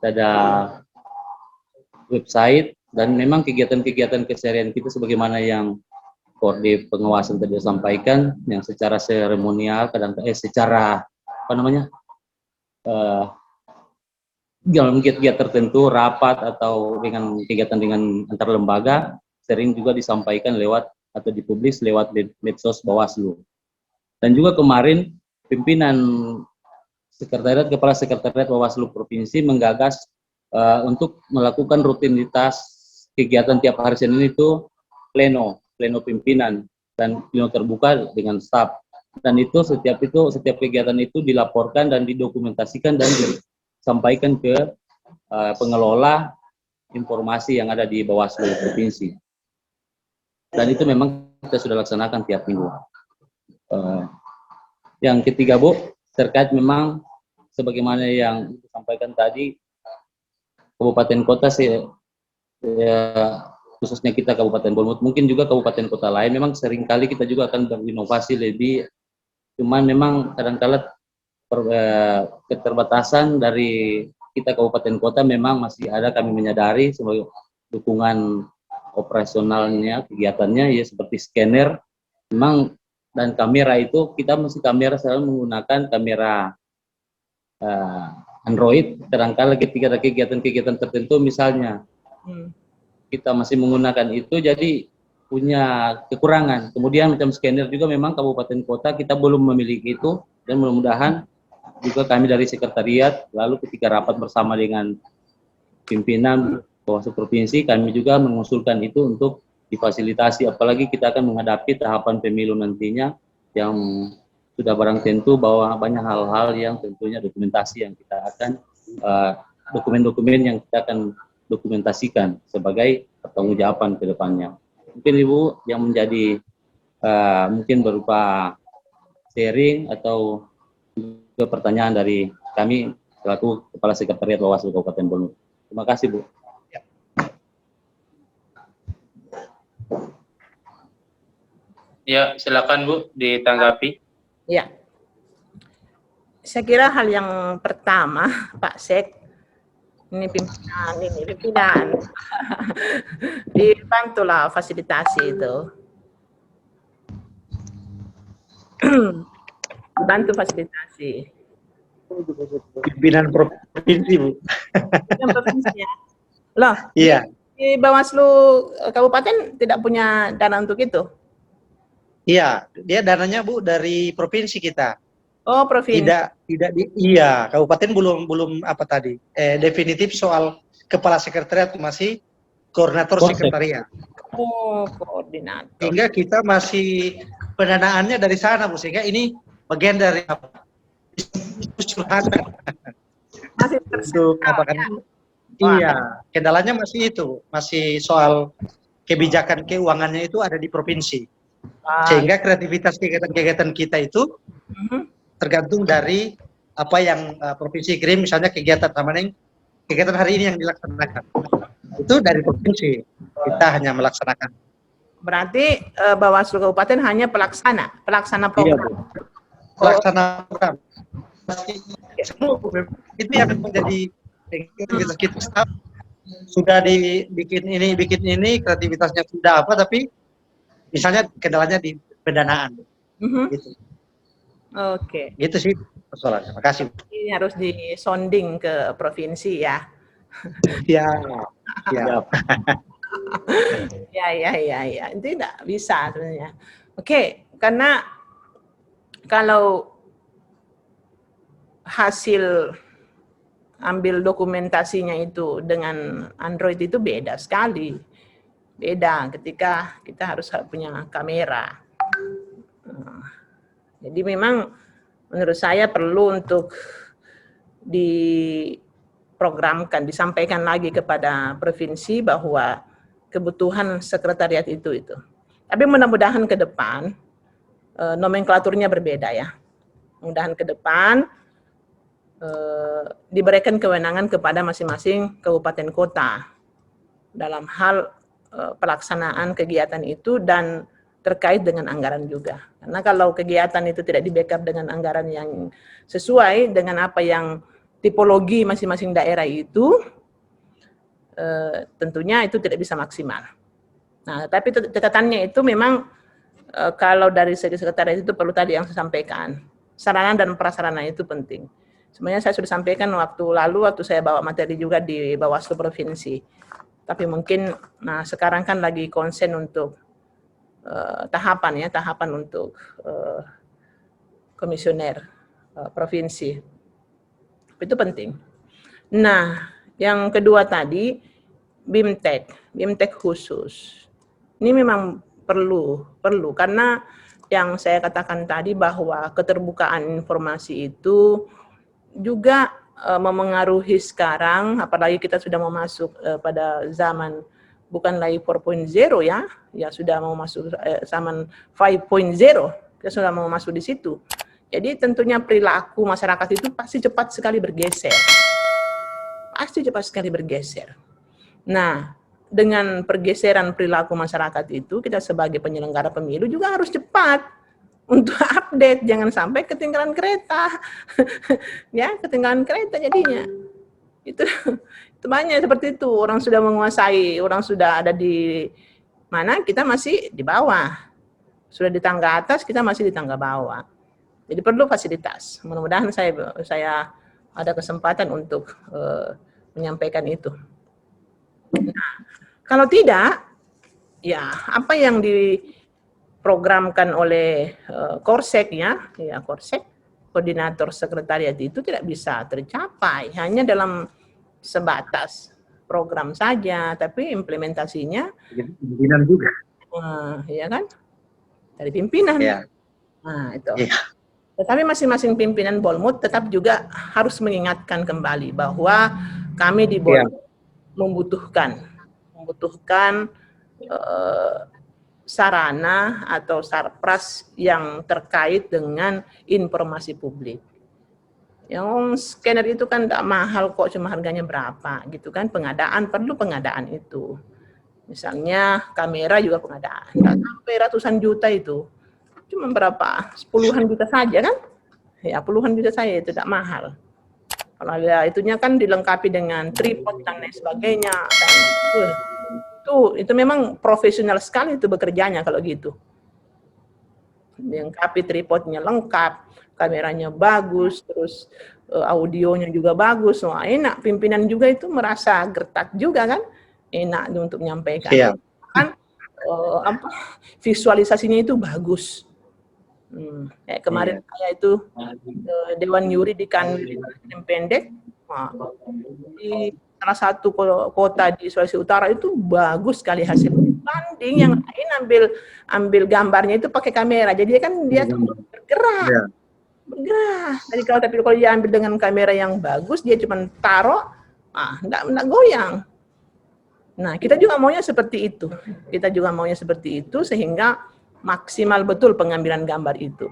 ada website, dan memang kegiatan-kegiatan keseharian kita sebagaimana yang Koorde pengawasan tadi sampaikan, yang secara seremonial, secara apa namanya, dalam kegiatan tertentu, rapat atau dengan kegiatan dengan antar lembaga, sering juga disampaikan lewat atau dipublis lewat medsos Bawaslu. Dan juga kemarin pimpinan Kepala Sekretariat Bawaslu Provinsi menggagas untuk melakukan rutinitas kegiatan tiap hari Senin itu pleno pimpinan dan pleno terbuka dengan staf. Dan itu setiap kegiatan itu dilaporkan dan didokumentasikan dan disampaikan ke pengelola informasi yang ada di Bawaslu Provinsi. Dan itu memang kita sudah laksanakan tiap minggu. Yang ketiga, Bu, terkait memang sebagaimana yang disampaikan tadi, kabupaten kota khususnya kita Kabupaten Bonut, mungkin juga kabupaten kota lain, memang seringkali kita juga akan berinovasi lebih, cuman memang kadang-kala keterbatasan dari kita kabupaten kota memang masih ada, kami menyadari sebagai dukungan operasionalnya, kegiatannya ya seperti scanner, memang, dan kamera itu kita mesti selalu menggunakan kamera Android, kadang-kala ketika ada kegiatan-kegiatan tertentu misalnya kita masih menggunakan itu, jadi punya kekurangan. Kemudian macam scanner juga memang kabupaten kota kita belum memiliki itu, dan mudah-mudahan juga kami dari sekretariat lalu ketika rapat bersama dengan pimpinan Bawaslu Provinsi, kami juga mengusulkan itu untuk difasilitasi, apalagi kita akan menghadapi tahapan pemilu nantinya yang sudah barang tentu bahwa banyak hal-hal yang tentunya dokumentasi yang kita akan dokumen-dokumen yang kita akan dokumentasikan sebagai pertanggungjawaban ke depannya. Mungkin Ibu yang menjadi mungkin berupa sharing atau juga pertanyaan dari kami selaku Kepala Sekretariat Bawaslu Kabupaten Bonut. Terima kasih, Bu. Ya, silakan Bu ditanggapi. Ya, saya kira hal yang pertama, Pak Sek, ini pimpinan, dibantulah fasilitasi itu, dibantu fasilitasi. Pimpinan provinsi, Bu. Yang provinsinya, loh, Iya. di Bawaslu Kabupaten tidak punya dana untuk itu. Iya, dia dananya, Bu, dari provinsi kita. Oh, provinsi. Iya, kabupaten belum apa tadi? Definitif soal kepala sekretariat, masih koordinator sekretariat. Oh, koordinator. Sehingga kita masih pendanaannya dari sana, Bu, sehingga ini bagian dari apa? Masih Untuk apa kan? Iya, kendalanya masih itu, masih soal kebijakan keuangannya itu ada di provinsi. Sehingga kreativitas kegiatan-kegiatan kita itu tergantung dari apa yang provinsi kirim, misalnya kegiatan kegiatan hari ini yang dilaksanakan itu dari provinsi, kita hanya melaksanakan. Berarti Bawaslu Kabupaten hanya pelaksana program. Pelaksana program. Itu yang menjadi kreativitas kita. Sudah bikin ini, kreativitasnya sudah apa, tapi misalnya kendalanya di pendanaan. Gitu. Oke. Gitu sih persoalannya. Terima kasih. Ini harus disonding ke provinsi ya. Ya. Ya. Itu tidak bisa sebenarnya. Oke, karena kalau hasil ambil dokumentasinya itu dengan Android itu beda sekali. Beda ketika kita harus punya kamera. Jadi memang menurut saya perlu untuk diprogramkan, disampaikan lagi kepada provinsi bahwa kebutuhan sekretariat itu. Tapi mudah-mudahan ke depan nomenklaturnya berbeda ya. Mudah-mudahan ke depan diberikan kewenangan kepada masing-masing kabupaten kota dalam hal pelaksanaan kegiatan itu dan terkait dengan anggaran juga. Karena kalau kegiatan itu tidak di-backup dengan anggaran yang sesuai dengan apa yang tipologi masing-masing daerah itu, tentunya itu tidak bisa maksimal. Nah, tapi catatannya itu memang kalau dari segi sekretariat itu perlu tadi yang saya sampaikan, sarana dan prasarana itu penting. Sebenarnya saya sudah sampaikan waktu lalu, waktu saya bawa materi juga di Bawaslu Provinsi. Tapi mungkin, nah sekarang kan lagi konsen untuk tahapan untuk komisioner provinsi. Itu penting. Nah, yang kedua tadi, BIMTEK khusus. Ini memang perlu karena yang saya katakan tadi bahwa keterbukaan informasi itu juga memengaruhi sekarang, apalagi kita sudah mau masuk pada zaman bukan lagi 4.0 ya sudah mau masuk zaman 5.0, kita sudah mau masuk di situ. Jadi tentunya perilaku masyarakat itu pasti cepat sekali bergeser. Nah, dengan pergeseran perilaku masyarakat itu, kita sebagai penyelenggara pemilu juga harus cepat untuk update, jangan sampai ketinggalan kereta. Ya, ketinggalan kereta jadinya. Itu banyak seperti itu, orang sudah menguasai, orang sudah ada di mana, kita masih di bawah. Sudah di tangga atas, kita masih di tangga bawah. Jadi perlu fasilitas. Mudah-mudahan saya ada kesempatan untuk menyampaikan itu. Nah, kalau tidak, ya apa yang diprogramkan oleh Korsek Korsek, koordinator sekretariat itu tidak bisa tercapai hanya dalam sebatas program saja, tapi implementasinya pimpinan juga. Ya kan? Dari pimpinan. Ya. Nah, itu. Ya. Tetapi masing-masing pimpinan Bolmut tetap juga harus mengingatkan kembali bahwa kami di Bolmut membutuhkan sarana atau sarpras yang terkait dengan informasi publik. Yang scanner itu kan tidak mahal kok, cuma harganya berapa gitu kan, perlu pengadaan itu. Misalnya kamera juga pengadaan, tidak sampai ratusan juta itu, cuma berapa, puluhan juta saja kan, ya puluhan juta saja itu tidak mahal. Kalau ada itunya kan dilengkapi dengan tripod dan lain sebagainya, dan itu memang profesional sekali itu bekerjanya kalau gitu. Dilengkapi tripodnya lengkap, kameranya bagus, terus audionya juga bagus. Wah, enak, pimpinan juga itu merasa gertak juga kan, enak untuk menyampaikan. Siap. Kan visualisasinya itu bagus. Kayak kemarin saya itu Dewan Juri di Kanwil yang pendek, di salah satu kota di Sulawesi Utara itu bagus sekali hasil banding, yang lain ambil gambarnya itu pakai kamera, jadi kan dia bergerak. Jadi kalau dia ambil dengan kamera yang bagus, dia cuma taruh, enggak goyang. Nah, kita juga maunya seperti itu, sehingga maksimal betul pengambilan gambar itu.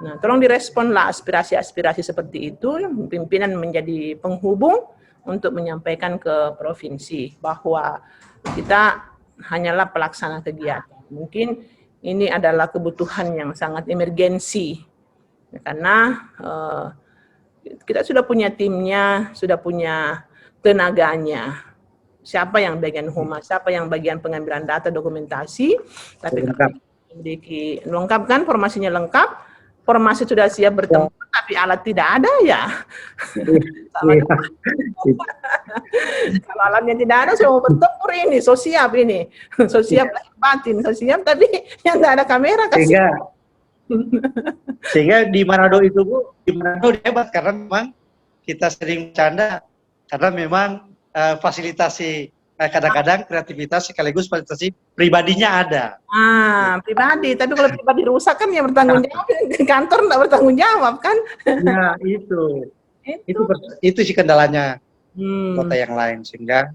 Nah, tolong diresponlah aspirasi-aspirasi seperti itu, pimpinan menjadi penghubung untuk menyampaikan ke provinsi bahwa kita hanyalah pelaksana kegiatan. Mungkin ini adalah kebutuhan yang sangat emergensi, karena kita sudah punya timnya, sudah punya tenaganya. Siapa yang bagian humas, siapa yang bagian pengambilan data dokumentasi, tapi memiliki lengkap kan, formasinya lengkap, formasi sudah siap bertempur, tapi alat tidak ada ya. Kalau alatnya tidak ada, semua bertempur ini, so siap batin, so siap, tapi yang tidak ada kamera kasih. Sehingga di Manado itu Bu, di Manado hebat karena memang kita sering bercanda karena memang fasilitasi kadang-kadang kreativitas sekaligus fasilitasi pribadinya ada. Pribadi, tapi kalau pribadi rusak kan yang bertanggung jawab, kantor tidak bertanggung jawab kan? Nah, itu sih kendalanya kota yang lain, sehingga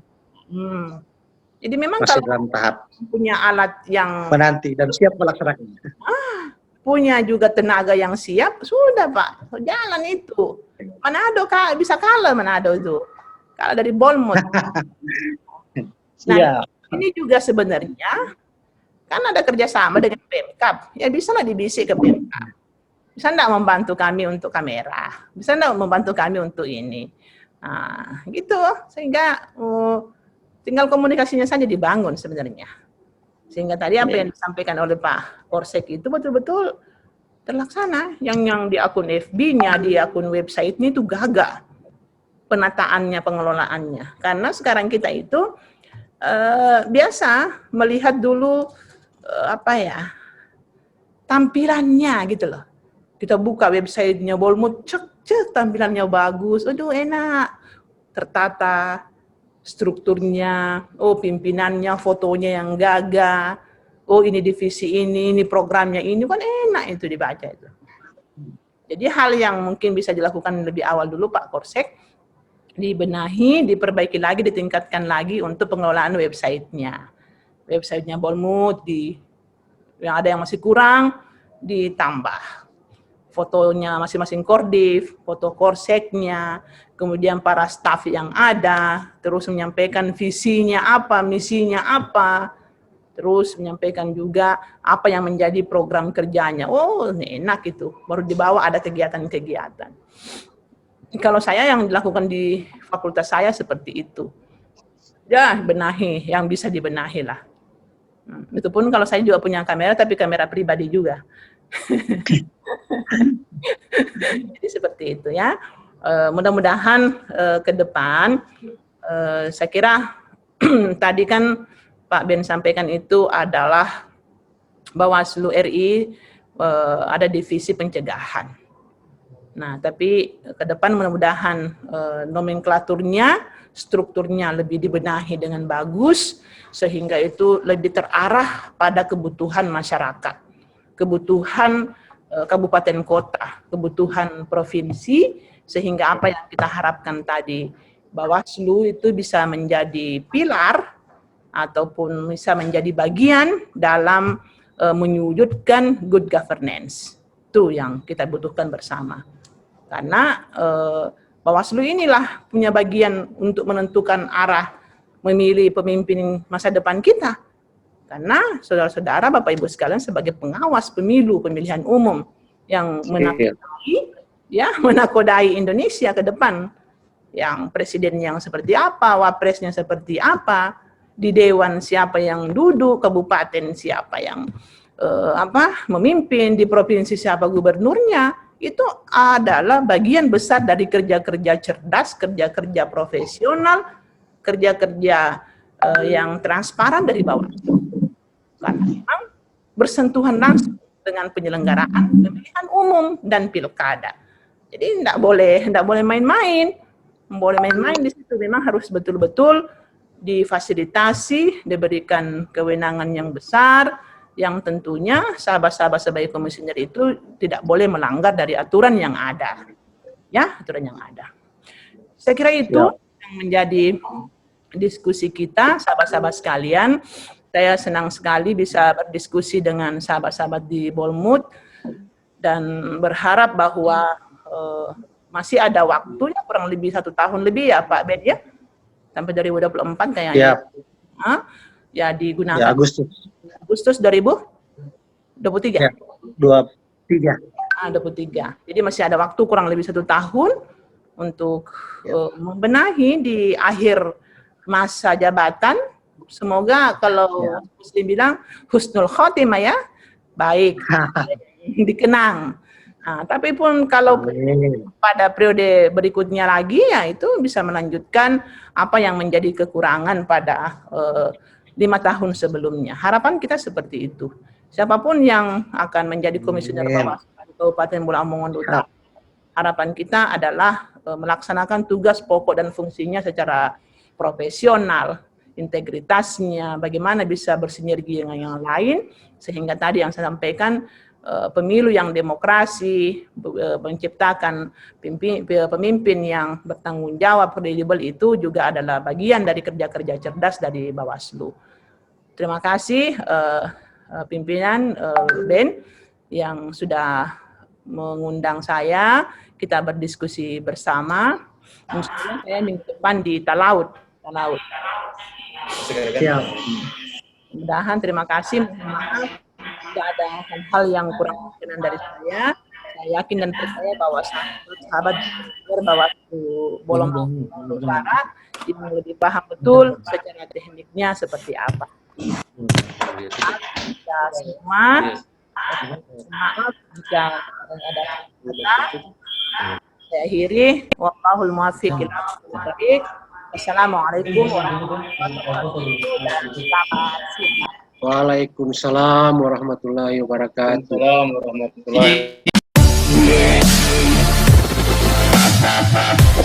jadi memang masih kalau dalam tahap punya alat yang menanti dan siap melaksanakannya. Punya juga tenaga yang siap, sudah Pak, jalan itu. Manado bisa kalah Manado itu, kalah dari Bolmut. Nah, ini juga sebenarnya kan ada kerjasama dengan Pemkab, ya bisalah dibisik ke Pemkab. Bisa enggak membantu kami untuk kamera? Bisa enggak membantu kami untuk ini? Nah, gitu, sehingga tinggal komunikasinya saja dibangun sebenarnya. Sehingga tadi apa yang disampaikan oleh Pak Korsek itu betul-betul terlaksana. Yang di akun FB-nya, di akun website-nya itu gagah penataannya, pengelolaannya. Karena sekarang kita itu biasa melihat dulu tampilannya gitu loh. Kita buka website-nya Bolmut, cek tampilannya bagus, aduh enak, tertata, strukturnya, pimpinannya, fotonya yang gagah, ini divisi ini programnya ini, kan enak itu dibaca itu. Jadi hal yang mungkin bisa dilakukan lebih awal dulu Pak Korsek, dibenahi, diperbaiki lagi, ditingkatkan lagi untuk pengelolaan website-nya. Website-nya Bolmut, yang ada yang masih kurang, ditambah. Fotonya masing-masing Kordif, foto Korseknya, kemudian para staf yang ada, terus menyampaikan visinya apa, misinya apa, terus menyampaikan juga apa yang menjadi program kerjanya. Ini enak itu, baru dibawa ada kegiatan-kegiatan. Kalau saya yang dilakukan di fakultas saya seperti itu. Ya, benahi, yang bisa dibenahi lah. Itu pun kalau saya juga punya kamera, tapi kamera pribadi juga. Jadi seperti itu ya. Mudah-mudahan ke depan, saya kira tadi kan Pak Ben sampaikan itu adalah Bawaslu RI ada divisi pencegahan. Nah, tapi ke depan mudah-mudahan nomenklaturnya, strukturnya lebih dibenahi dengan bagus, sehingga itu lebih terarah pada kebutuhan masyarakat, kebutuhan kabupaten kota, kebutuhan provinsi, sehingga apa yang kita harapkan tadi, Bawaslu itu bisa menjadi pilar ataupun bisa menjadi bagian dalam mewujudkan good governance. Itu yang kita butuhkan bersama. Karena Bawaslu inilah punya bagian untuk menentukan arah memilih pemimpin masa depan kita. Karena saudara-saudara, Bapak Ibu sekalian sebagai pengawas pemilu, pemilihan umum yang menakodai Indonesia ke depan, yang presiden yang seperti apa, wapresnya seperti apa, di dewan siapa yang duduk, kabupaten siapa yang memimpin, di provinsi siapa gubernurnya, itu adalah bagian besar dari kerja-kerja cerdas, kerja-kerja profesional, kerja-kerja yang transparan dari Bawaslu. Karena memang bersentuhan langsung dengan penyelenggaraan pemilihan umum dan pilkada. Jadi tidak boleh main-main, di situ memang harus betul-betul difasilitasi, diberikan kewenangan yang besar, yang tentunya sahabat-sahabat sebagai komisioner itu tidak boleh melanggar dari aturan yang ada. Ya, aturan yang ada. Saya kira itu yang menjadi diskusi kita, sahabat-sahabat sekalian. Saya senang sekali bisa berdiskusi dengan sahabat-sahabat di Bolmut dan berharap bahwa masih ada waktu ya, kurang lebih 1 tahun lebih ya Pak Ben ya, sampai 2024 kayaknya. Ya digunakan. Ya, Agustus 2023. Ya, 23. 23. Jadi masih ada waktu kurang lebih 1 tahun untuk membenahi di akhir masa jabatan. Semoga kalau Muslim bilang husnul khotimah ya, baik, dikenang. Nah, tapi pun kalau pada periode berikutnya lagi ya itu bisa melanjutkan apa yang menjadi kekurangan pada 5 tahun sebelumnya. Harapan kita seperti itu. Siapapun yang akan menjadi komisioner Bawaslu Kabupaten Bola Mongondo Utara, harapan kita adalah melaksanakan tugas pokok dan fungsinya secara profesional, integritasnya, bagaimana bisa bersinergi dengan yang lain, sehingga tadi yang saya sampaikan, pemilu yang demokrasi, menciptakan pemimpin yang bertanggung jawab, kredibel, itu juga adalah bagian dari kerja-kerja cerdas dari Bawaslu. Terima kasih pimpinan Ben yang sudah mengundang saya, kita berdiskusi bersama. Insya Allah saya minggu depan di Talaut. Siap. Mudah-mudahan, terima kasih. Maaf tidak ada hal yang kurang berkenan dari saya. Saya yakin dan percaya bahwa sahabat Bawaslu Bola Mongondo Utara yang lebih paham betul secara tekniknya seperti apa. Kita semua maaf jika ada kata. Saya akhiri. Wallahul muwaffiq ila aqwamit thoriq. Wassalamualaikum warahmatullahi wabarakatuh dan selamat siang. Waalaikumsalam warahmatullahi wabarakatuh. Assalamualaikum warahmatullahi wabarakatuh.